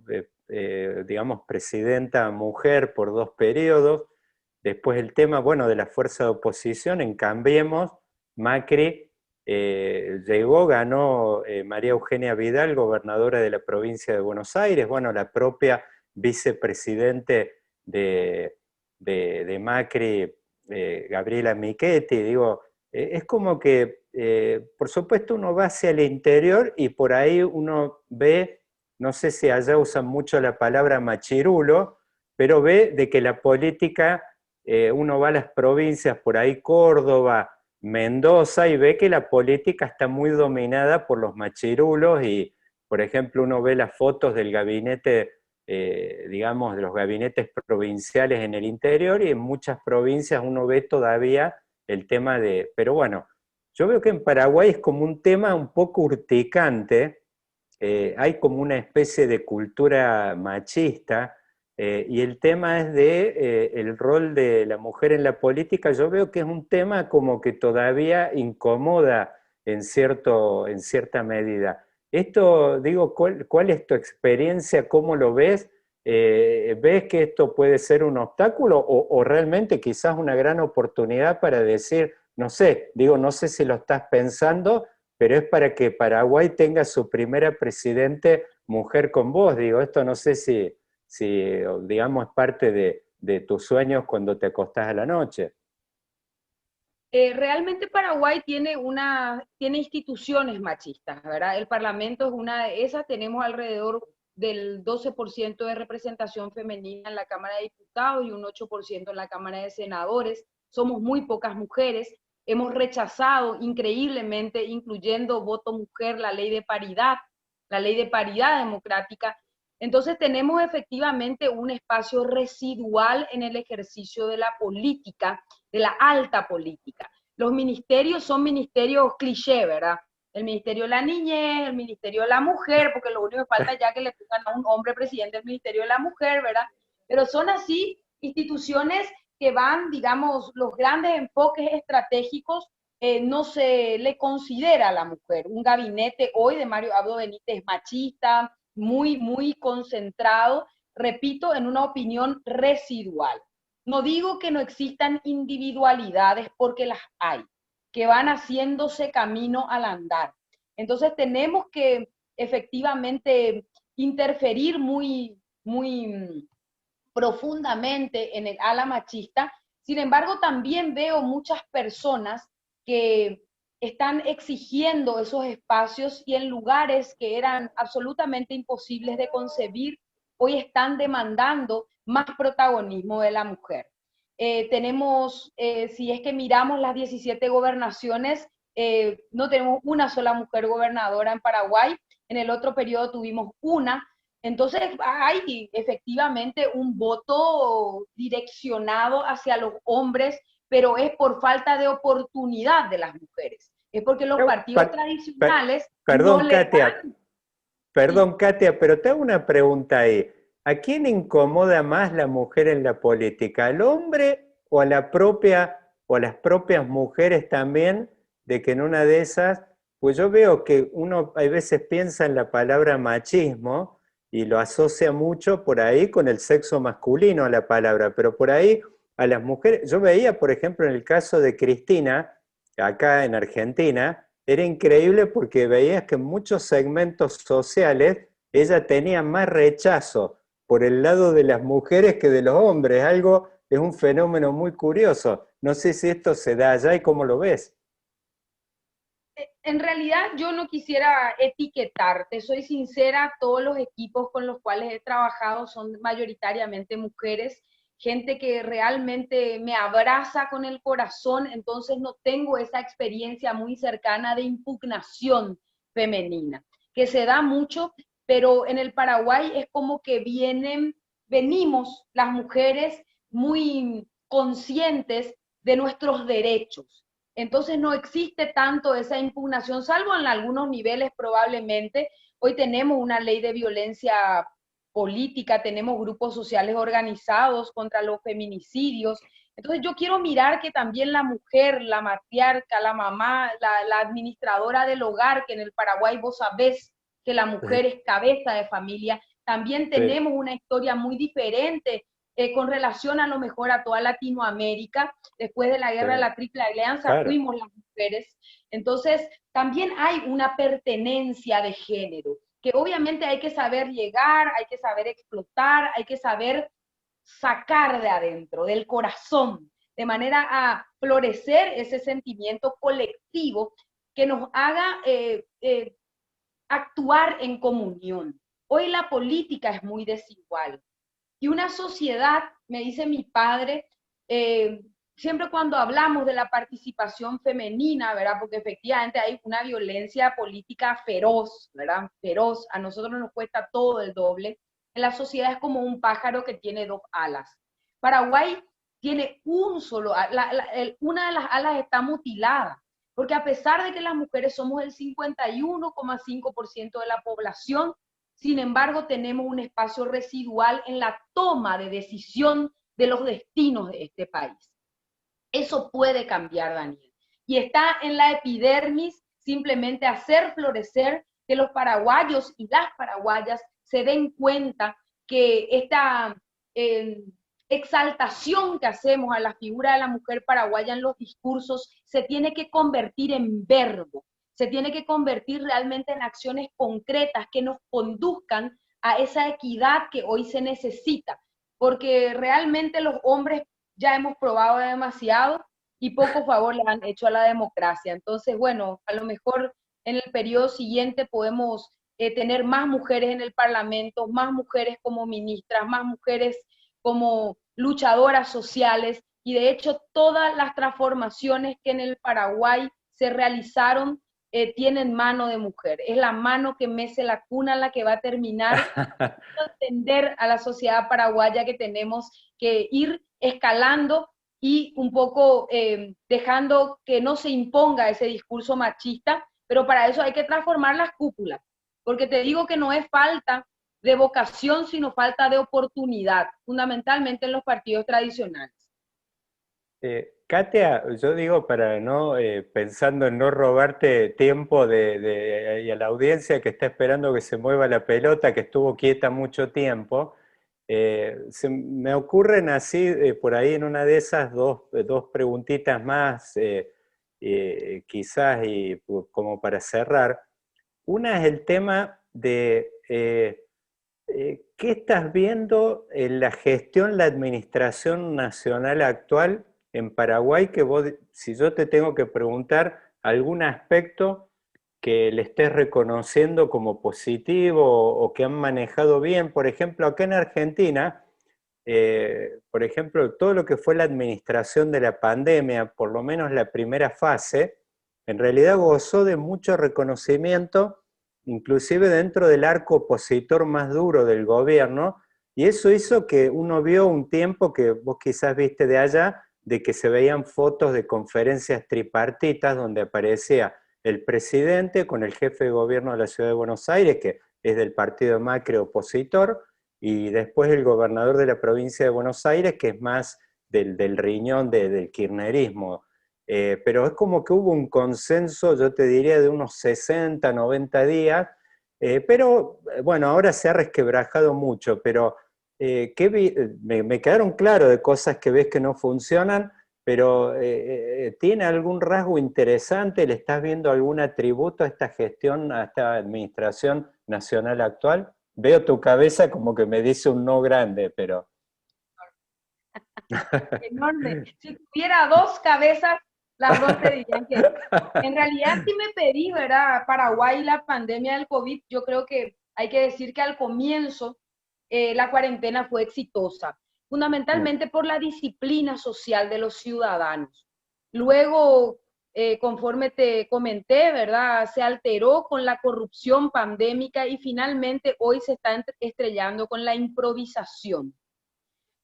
digamos, presidenta mujer por 2 periodos, después el tema, bueno, de la fuerza de oposición en Cambiemos, Macri llegó, ganó María Eugenia Vidal, gobernadora de la provincia de Buenos Aires, bueno, la propia vicepresidente de Macri, Gabriela Michetti, digo, es como que, por supuesto, uno va hacia el interior y por ahí uno ve, no sé si allá usan mucho la palabra machirulo, pero ve de que la política, uno va a las provincias, por ahí Córdoba, Mendoza, y ve que la política está muy dominada por los machirulos y, por ejemplo, uno ve las fotos del gabinete, digamos, de los gabinetes provinciales en el interior, y en muchas provincias uno ve todavía el tema de... Pero bueno, yo veo que en Paraguay es como un tema un poco urticante, hay como una especie de cultura machista, y el tema es de el rol de la mujer en la política. Yo veo que es un tema como que todavía incomoda en cierta medida. Esto, digo, ¿cuál es tu experiencia? ¿Cómo lo ves? ¿Ves que esto puede ser un obstáculo o realmente quizás una gran oportunidad para decir, no sé, digo, no sé si lo estás pensando, pero es para que Paraguay tenga su primera presidente mujer con voz? Digo, esto no sé si digamos, es parte de tus sueños cuando te acostás a la noche. Realmente Paraguay tiene instituciones machistas, ¿verdad? El Parlamento es una de esas, tenemos alrededor del 12% de representación femenina en la Cámara de Diputados y un 8% en la Cámara de Senadores. Somos muy pocas mujeres, hemos rechazado increíblemente, incluyendo voto mujer, la ley de paridad democrática. Entonces tenemos efectivamente un espacio residual en el ejercicio de la política, de la alta política. Los ministerios son ministerios cliché, ¿verdad? El Ministerio de la Niñez, el Ministerio de la Mujer, porque lo único que falta ya que le pongan a un hombre presidente del Ministerio de la Mujer, ¿verdad? Pero son así instituciones que van, digamos, los grandes enfoques estratégicos, no se le considera a la mujer. Un gabinete hoy de Mario Abdo Benítez machista, muy concentrado, repito, en una opinión residual. No digo que no existan individualidades, porque las hay, que van haciéndose camino al andar. Entonces tenemos que efectivamente interferir muy profundamente en el ala machista. Sin embargo, también veo muchas personas que están exigiendo esos espacios y en lugares que eran absolutamente imposibles de concebir, hoy están demandando más protagonismo de la mujer. Tenemos, si es que miramos las 17 gobernaciones, no tenemos una sola mujer gobernadora en Paraguay, en el otro periodo tuvimos una, entonces hay efectivamente un voto direccionado hacia los hombres, pero es por falta de oportunidad de las mujeres. Es porque los partidos tradicionales no Perdón, le Katia, dan. Sí. perdón, Katia, pero te hago una pregunta ahí. ¿A quién incomoda más la mujer en la política? ¿Al hombre o a la propia o a las propias mujeres también? De que en una de esas, pues yo veo que uno a veces piensa en la palabra machismo y lo asocia mucho por ahí con el sexo masculino a la palabra, pero por ahí a las mujeres, yo veía, por ejemplo, en el caso de Cristina, acá en Argentina, era increíble porque veías que en muchos segmentos sociales ella tenía más rechazo por el lado de las mujeres que de los hombres. Algo, es un fenómeno muy curioso. No sé si esto se da allá y cómo lo ves. En realidad yo no quisiera etiquetar, te soy sincera, todos los equipos con los cuales he trabajado son mayoritariamente mujeres, gente que realmente me abraza con el corazón, entonces no tengo esa experiencia muy cercana de impugnación femenina, que se da mucho, pero en el Paraguay es como que venimos las mujeres muy conscientes de nuestros derechos. Entonces no existe tanto esa impugnación, salvo en algunos niveles probablemente. Hoy tenemos una ley de violencia política, tenemos grupos sociales organizados contra los feminicidios. Entonces yo quiero mirar que también la mujer, la matriarca, la mamá, la administradora del hogar, que en el Paraguay vos sabés que la mujer Sí, es cabeza de familia, también sí, tenemos una historia muy diferente con relación a lo mejor a toda Latinoamérica. Después de la sí, guerra de la Triple Alianza claro. fuimos las mujeres. Entonces, también hay una pertenencia de género, que obviamente hay que saber llegar, hay que saber explotar, hay que saber sacar de adentro, del corazón, de manera a florecer ese sentimiento colectivo que nos haga actuar en comunión. Hoy la política es muy desigual. Y una sociedad, me dice mi padre, siempre cuando hablamos de la participación femenina, ¿verdad? Porque efectivamente hay una violencia política feroz, ¿verdad? Feroz, a nosotros nos cuesta todo el doble. En la sociedad es como un pájaro que tiene dos alas. Paraguay tiene un solo, una de las alas está mutilada, porque a pesar de que las mujeres somos el 51,5% de la población, sin embargo, tenemos un espacio residual en la toma de decisión de los destinos de este país. Eso puede cambiar, Daniel. Y está en la epidermis simplemente hacer florecer que los paraguayos y las paraguayas se den cuenta que esta eh, exaltación que hacemos a la figura de la mujer paraguaya en los discursos se tiene que convertir en verbo, se tiene que convertir realmente en acciones concretas que nos conduzcan a esa equidad que hoy se necesita, porque realmente los hombres ya hemos probado demasiado y poco favor le han hecho a la democracia. Entonces, bueno, a lo mejor en el periodo siguiente podemos tener más mujeres en el Parlamento, más mujeres como ministras, más mujeres como luchadoras sociales y de hecho todas las transformaciones que en el Paraguay se realizaron tienen mano de mujer. Es la mano que mece la cuna la que va a terminar entender a la sociedad paraguaya que tenemos que ir escalando y un poco dejando que no se imponga ese discurso machista, pero para eso hay que transformar las cúpulas, porque te digo que no es falta de vocación, sino falta de oportunidad, fundamentalmente en los partidos tradicionales. Katia, yo digo para no, pensando en no robarte tiempo y a la audiencia que está esperando que se mueva la pelota, que estuvo quieta mucho tiempo, se me ocurren así, por ahí en una de esas dos preguntitas más, quizás, y como para cerrar. Una es el tema de ¿qué estás viendo en la gestión, la administración nacional actual en Paraguay que vos, si yo te tengo que preguntar algún aspecto que le estés reconociendo como positivo o que han manejado bien. Por ejemplo, acá en Argentina, por ejemplo, todo lo que fue la administración de la pandemia, por lo menos la primera fase, en realidad gozó de mucho reconocimiento, inclusive dentro del arco opositor más duro del gobierno, y eso hizo que uno vio un tiempo que vos quizás viste de allá, de que se veían fotos de conferencias tripartitas donde aparecía el presidente con el jefe de gobierno de la ciudad de Buenos Aires, que es del partido Macri opositor, y después el gobernador de la provincia de Buenos Aires, que es más del riñón del kirchnerismo. Pero es como que hubo un consenso, yo te diría, de unos 60, 90 días, pero bueno, ahora se ha resquebrajado mucho, pero me quedaron claro de cosas que ves que no funcionan, pero ¿tiene algún rasgo interesante? ¿Le estás viendo algún atributo a esta gestión, a esta administración nacional actual? Veo tu cabeza como que me dice un no grande, pero... Enorme. Si tuviera dos cabezas, las dos te dirían que no. En realidad, si me pedí, ¿verdad? Paraguay, la pandemia del COVID, yo creo que hay que decir que al comienzo la cuarentena fue exitosa, fundamentalmente por la disciplina social de los ciudadanos. Luego, conforme te comenté, ¿verdad? Se alteró con la corrupción pandémica y finalmente hoy se está estrellando con la improvisación.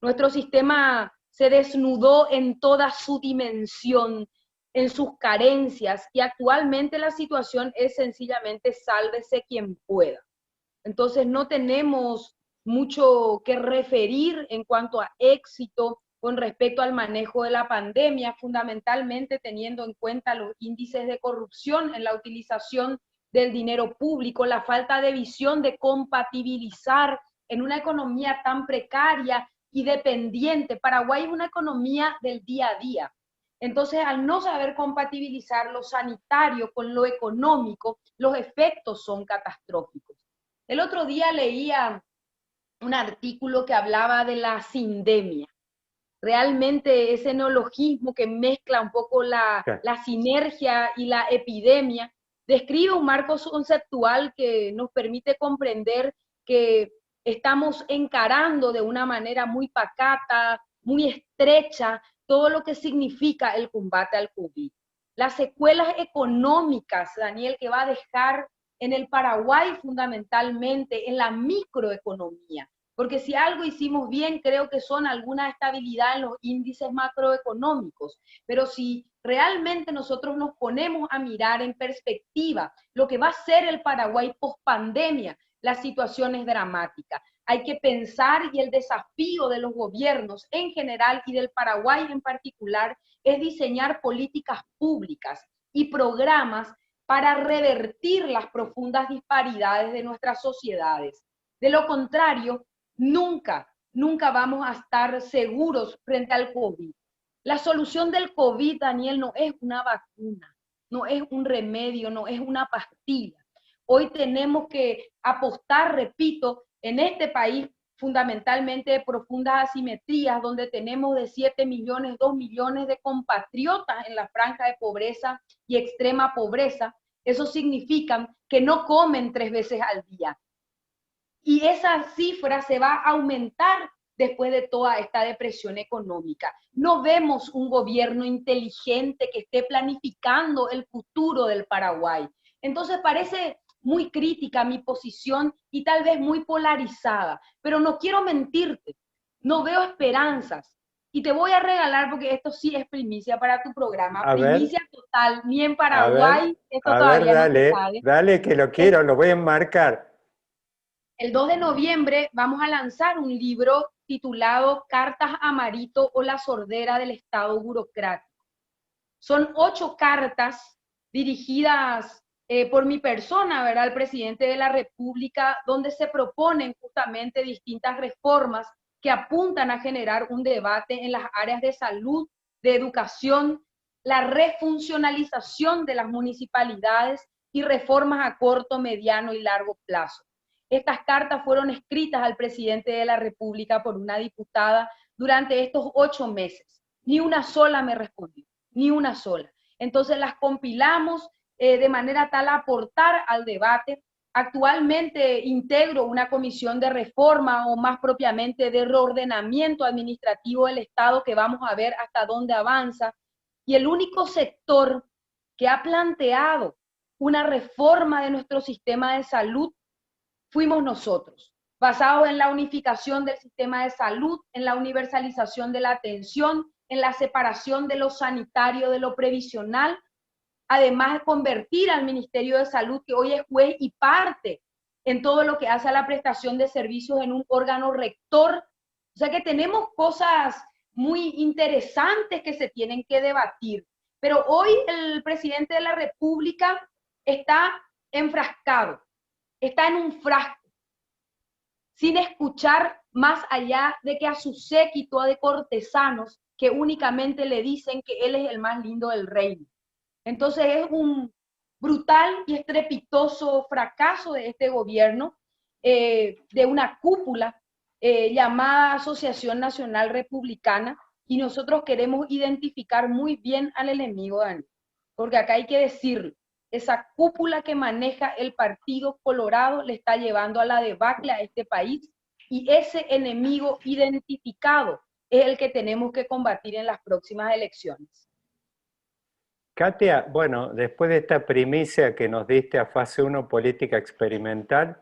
Nuestro sistema se desnudó en toda su dimensión, en sus carencias, y actualmente la situación es sencillamente sálvese quien pueda. Entonces no tenemos mucho que referir en cuanto a éxito con respecto al manejo de la pandemia, fundamentalmente teniendo en cuenta los índices de corrupción en la utilización del dinero público, la falta de visión de compatibilizar en una economía tan precaria y dependiente. Paraguay es una economía del día a día. Entonces, al no saber compatibilizar lo sanitario con lo económico, los efectos son catastróficos. El otro día leía un artículo que hablaba de la sindemia. Realmente ese neologismo que mezcla un poco la sinergia y la epidemia, describe un marco conceptual que nos permite comprender que estamos encarando de una manera muy pacata, muy estrecha, todo lo que significa el combate al COVID. Las secuelas económicas, Daniel, que va a dejar en el Paraguay fundamentalmente, en la microeconomía, porque si algo hicimos bien, creo que son alguna estabilidad en los índices macroeconómicos, pero si realmente nosotros nos ponemos a mirar en perspectiva lo que va a ser el Paraguay post pandemia, la situación es dramática. Hay que pensar, y el desafío de los gobiernos en general y del Paraguay en particular es diseñar políticas públicas y programas para revertir las profundas disparidades de nuestras sociedades. De lo contrario, nunca vamos a estar seguros frente al COVID. La solución del COVID, Daniel, no es una vacuna, no es un remedio, no es una pastilla. Hoy tenemos que apostar, repito, en este país fundamentalmente de profundas asimetrías, donde tenemos de 7 millones, 2 millones de compatriotas en la franja de pobreza y extrema pobreza. Eso significa que no comen 3 veces al día. Y esa cifra se va a aumentar después de toda esta depresión económica. No vemos un gobierno inteligente que esté planificando el futuro del Paraguay. Entonces parece muy crítica mi posición y tal vez muy polarizada, pero no quiero mentirte, no veo esperanzas. Y te voy a regalar, porque esto sí es primicia para tu programa, A ver, primicia total, ni en a ver, Paraguay, esto todavía no se dale, sabe. dale que lo quiero, lo voy a enmarcar. El 2 de noviembre vamos a lanzar un libro titulado Cartas a Marito o la sordera del Estado burocrático. Son 8 cartas dirigidas por mi persona, ¿verdad?, al presidente de la República, donde se proponen justamente distintas reformas que apuntan a generar un debate en las áreas de salud, de educación, la refuncionalización de las municipalidades y reformas a corto, mediano y largo plazo. Estas cartas fueron escritas al presidente de la República por una diputada durante estos 8 meses. Ni una sola me respondió, ni una sola. Entonces las compilamos de manera tal a aportar al debate. Actualmente integro una comisión de reforma o más propiamente de reordenamiento administrativo del Estado que vamos a ver hasta dónde avanza. Y el único sector que ha planteado una reforma de nuestro sistema de salud fuimos nosotros, basado en la unificación del sistema de salud, en la universalización de la atención, en la separación de lo sanitario de lo previsional, además de convertir al Ministerio de Salud, que hoy es juez y parte en todo lo que hace a la prestación de servicios, en un órgano rector. O sea que tenemos cosas muy interesantes que se tienen que debatir. Pero hoy el presidente de la República está enfrascado, está en un frasco, sin escuchar más allá de que a su séquito de cortesanos que únicamente le dicen que él es el más lindo del reino. Entonces es un brutal y estrepitoso fracaso de este gobierno, de una cúpula llamada Asociación Nacional Republicana, y nosotros queremos identificar muy bien al enemigo, Dani, porque acá hay que decirlo, esa cúpula que maneja el Partido Colorado le está llevando a la debacle a este país, y ese enemigo identificado es el que tenemos que combatir en las próximas elecciones. Katia, bueno, después de esta primicia que nos diste a fase 1 política experimental,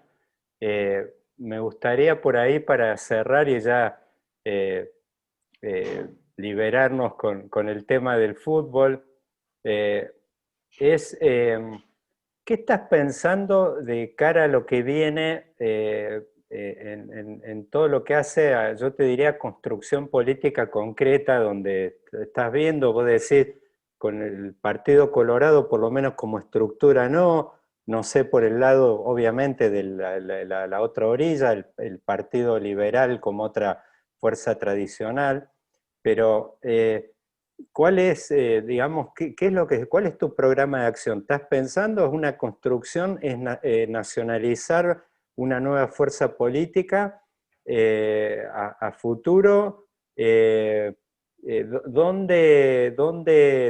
me gustaría por ahí para cerrar y ya liberarnos con el tema del fútbol, ¿qué estás pensando de cara a lo que viene en todo lo que hace, yo te diría, construcción política concreta, donde estás viendo, vos decís, con el Partido Colorado, por lo menos como estructura no sé por el lado, obviamente, de la otra orilla, el Partido Liberal como otra fuerza tradicional, pero ¿cuál es, digamos, cuál es tu programa de acción? ¿Estás pensando, es una construcción, es nacionalizar una nueva fuerza política a futuro? ¿Dónde,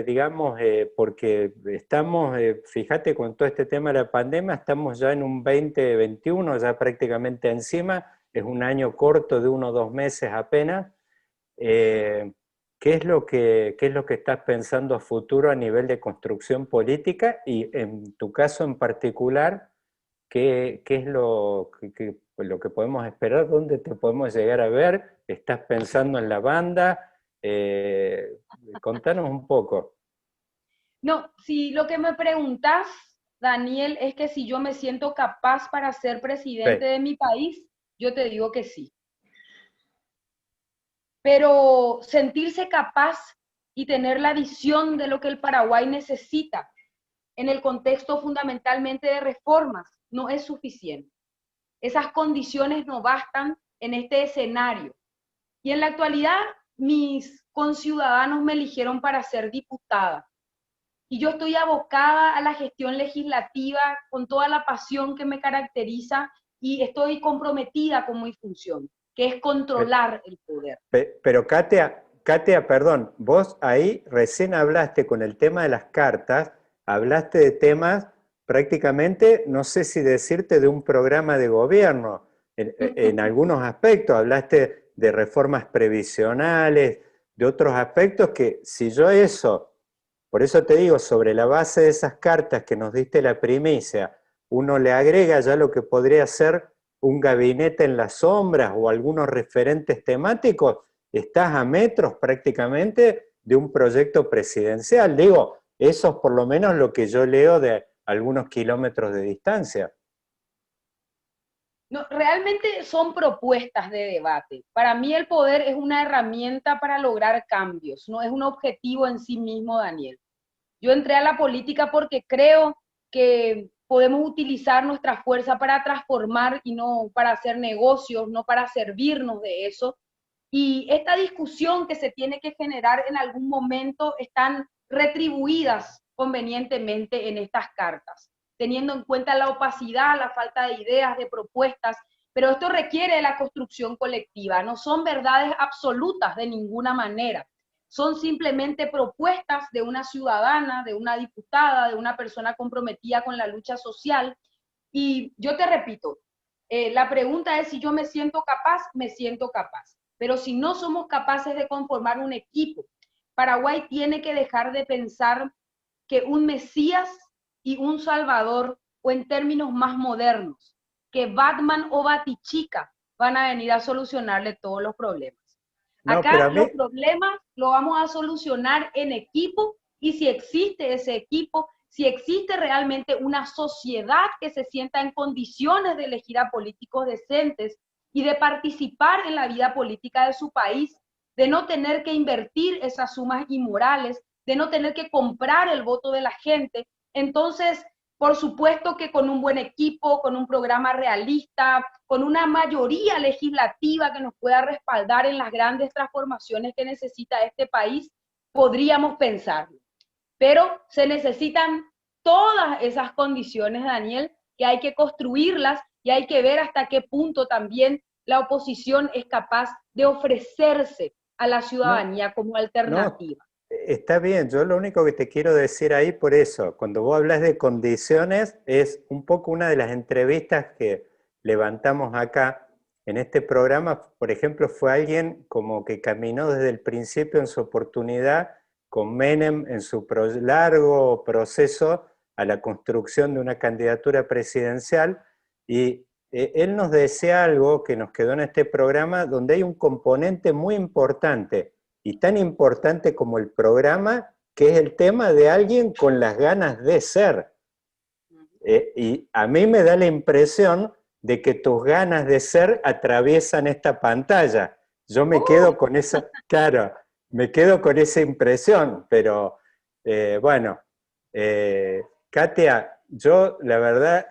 digamos, porque estamos, fíjate, con todo este tema de la pandemia, estamos ya en un 2021, ya prácticamente encima, es un año corto de 1 o 2 meses apenas. ¿Qué es lo que estás pensando a futuro a nivel de construcción política? Y en tu caso en particular, ¿qué es lo que podemos esperar? ¿Dónde te podemos llegar a ver? ¿Estás pensando en la banda? Contanos un poco. No, si lo que me preguntas, Daniel, es que si yo me siento capaz para ser Sí. presidente de mi país, yo te digo que sí. Pero sentirse capaz y tener la visión de lo que el Paraguay necesita en el contexto fundamentalmente de reformas no es suficiente. Esas condiciones no bastan en este escenario. Y en la actualidad, mis conciudadanos me eligieron para ser diputada. Y yo estoy abocada a la gestión legislativa con toda la pasión que me caracteriza y estoy comprometida con mi función, que es controlar el poder. Pero Katia, perdón, vos ahí recién hablaste con el tema de las cartas, hablaste de temas prácticamente, no sé si decirte de un programa de gobierno, en algunos aspectos hablaste de reformas previsionales, de otros aspectos que si yo eso, por eso te digo, sobre la base de esas cartas que nos diste la primicia, uno le agrega ya lo que podría ser un gabinete en las sombras o algunos referentes temáticos, estás a metros prácticamente de un proyecto presidencial. Digo, eso es por lo menos lo que yo leo de algunos kilómetros de distancia. No, realmente son propuestas de debate. Para mí el poder es una herramienta para lograr cambios, no es un objetivo en sí mismo, Daniel. Yo entré a la política porque creo que podemos utilizar nuestra fuerza para transformar y no para hacer negocios, no para servirnos de eso. Y esta discusión que se tiene que generar en algún momento están retribuidas convenientemente en estas cartas, teniendo en cuenta la opacidad, la falta de ideas, de propuestas, pero esto requiere la construcción colectiva, no son verdades absolutas de ninguna manera. son simplemente propuestas de una ciudadana, de una diputada, de una persona comprometida con la lucha social. Y yo te repito, la pregunta es si yo me siento capaz, pero si no somos capaces de conformar un equipo, Paraguay tiene que dejar de pensar que un Mesías y un Salvador, o en términos más modernos, que Batman o Batichica van a venir a solucionarle todos los problemas. No, pero Acá a mí, los problemas los vamos a solucionar en equipo, y si existe ese equipo, si existe realmente una sociedad que se sienta en condiciones de elegir a políticos decentes y de participar en la vida política de su país, de no tener que invertir esas sumas inmorales, de no tener que comprar el voto de la gente, entonces, por supuesto que con un buen equipo, con un programa realista, con una mayoría legislativa que nos pueda respaldar en las grandes transformaciones que necesita este país, podríamos pensarlo. Pero se necesitan todas esas condiciones, Daniel, que hay que construirlas, y hay que ver hasta qué punto también la oposición es capaz de ofrecerse a la no, ciudadanía como no, alternativa. está bien, yo lo único que te quiero decir ahí por eso, cuando vos hablas de condiciones, es un poco una de las entrevistas que levantamos acá en este programa, por ejemplo, fue alguien como que caminó desde el principio en su oportunidad con Menem en su largo proceso a la construcción de una candidatura presidencial, y él nos decía algo que nos quedó en este programa donde hay un componente muy importante, y tan importante como el programa, que es el tema de alguien con las ganas de ser. Y a mí me da la impresión de que tus ganas de ser atraviesan esta pantalla. Yo me quedo con esa, claro, me quedo con esa impresión, pero bueno, Katia, yo la verdad,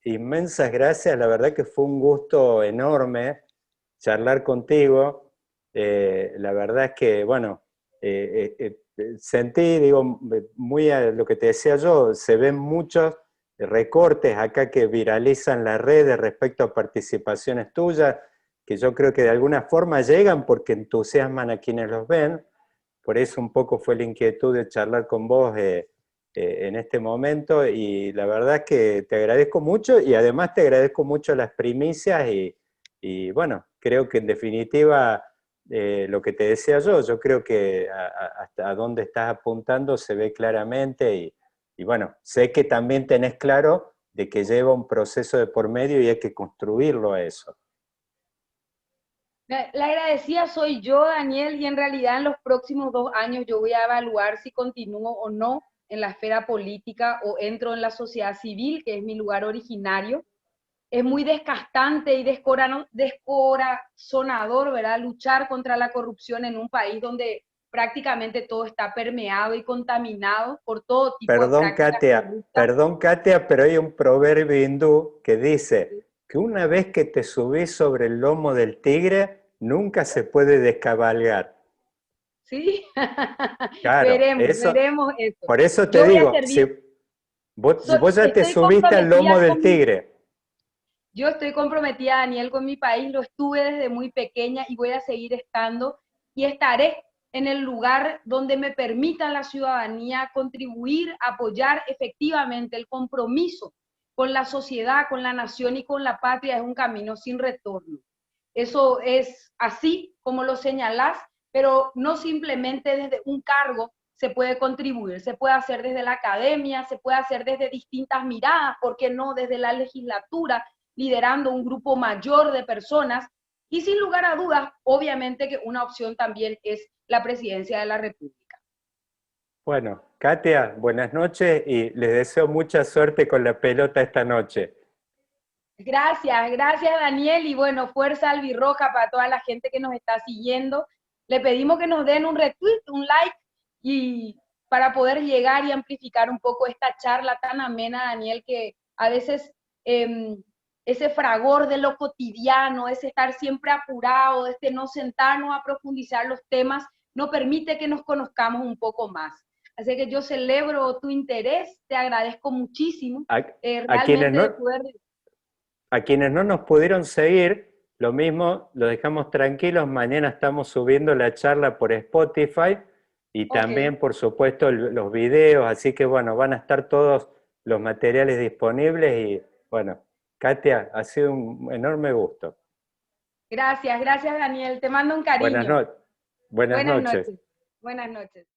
inmensas gracias, la verdad que fue un gusto enorme charlar contigo. La verdad es que, bueno, sentí, digo, muy a lo que te decía yo, se ven muchos recortes acá que viralizan las redes respecto a participaciones tuyas, que yo creo que de alguna forma llegan porque entusiasman a quienes los ven. Por eso un poco fue la inquietud de charlar con vos en este momento, y la verdad es que te agradezco mucho, y además te agradezco mucho las primicias, y bueno, creo que en definitiva lo que te decía yo creo que hasta dónde estás apuntando se ve claramente, y bueno, sé que también tenés claro de que lleva un proceso de por medio y hay que construirlo a eso. La agradecida soy yo, Daniel, y en realidad en los próximos 2 años yo voy a evaluar si continúo o no en la esfera política o entro en la sociedad civil, que es mi lugar originario. Es muy desgastante y descorazonador, ¿verdad? Luchar contra la corrupción en un país donde prácticamente todo está permeado y contaminado por todo tipo de prácticas corruptas. Perdón Katia, pero hay un proverbio hindú que dice que una vez que te subís sobre el lomo del tigre, nunca se puede descabalgar. Sí, Claro, eso, veremos eso. por eso te Yo voy a digo, servir, si vos ya te estoy subiste al lomo comprometida del con mi tigre. Yo estoy comprometida, Daniel, con mi país, lo estuve desde muy pequeña y voy a seguir estando, y estaré en el lugar donde me permita la ciudadanía contribuir, apoyar efectivamente el compromiso con la sociedad, con la nación y con la patria. Es un camino sin retorno. Eso es así como lo señalás, pero no simplemente desde un cargo se puede contribuir, se puede hacer desde la academia, se puede hacer desde distintas miradas, ¿por qué no desde la legislatura, liderando un grupo mayor de personas? Y sin lugar a dudas, obviamente que una opción también es la presidencia de la República. Bueno, Katia, buenas noches y les deseo mucha suerte con la pelota esta noche. Gracias Daniel, y bueno, fuerza albirroja para toda la gente que nos está siguiendo. Le pedimos que nos den un retweet, un like, y para poder llegar y amplificar un poco esta charla tan amena, Daniel, que a veces ese fragor de lo cotidiano, ese estar siempre apurado, este no sentarnos a profundizar los temas, no permite que nos conozcamos un poco más. Así que yo celebro tu interés, te agradezco muchísimo, A, a quienes realmente de no, poder... a quienes no nos pudieron seguir, lo mismo, lo dejamos tranquilos, mañana estamos subiendo la charla por Spotify y Ok, también, por supuesto, los videos, así que bueno, van a estar todos los materiales disponibles y bueno, Katia, ha sido un enorme gusto. gracias, gracias Daniel, te mando un Buenas cariño. noches. Buenas Buenas noches. noches, buenas noches.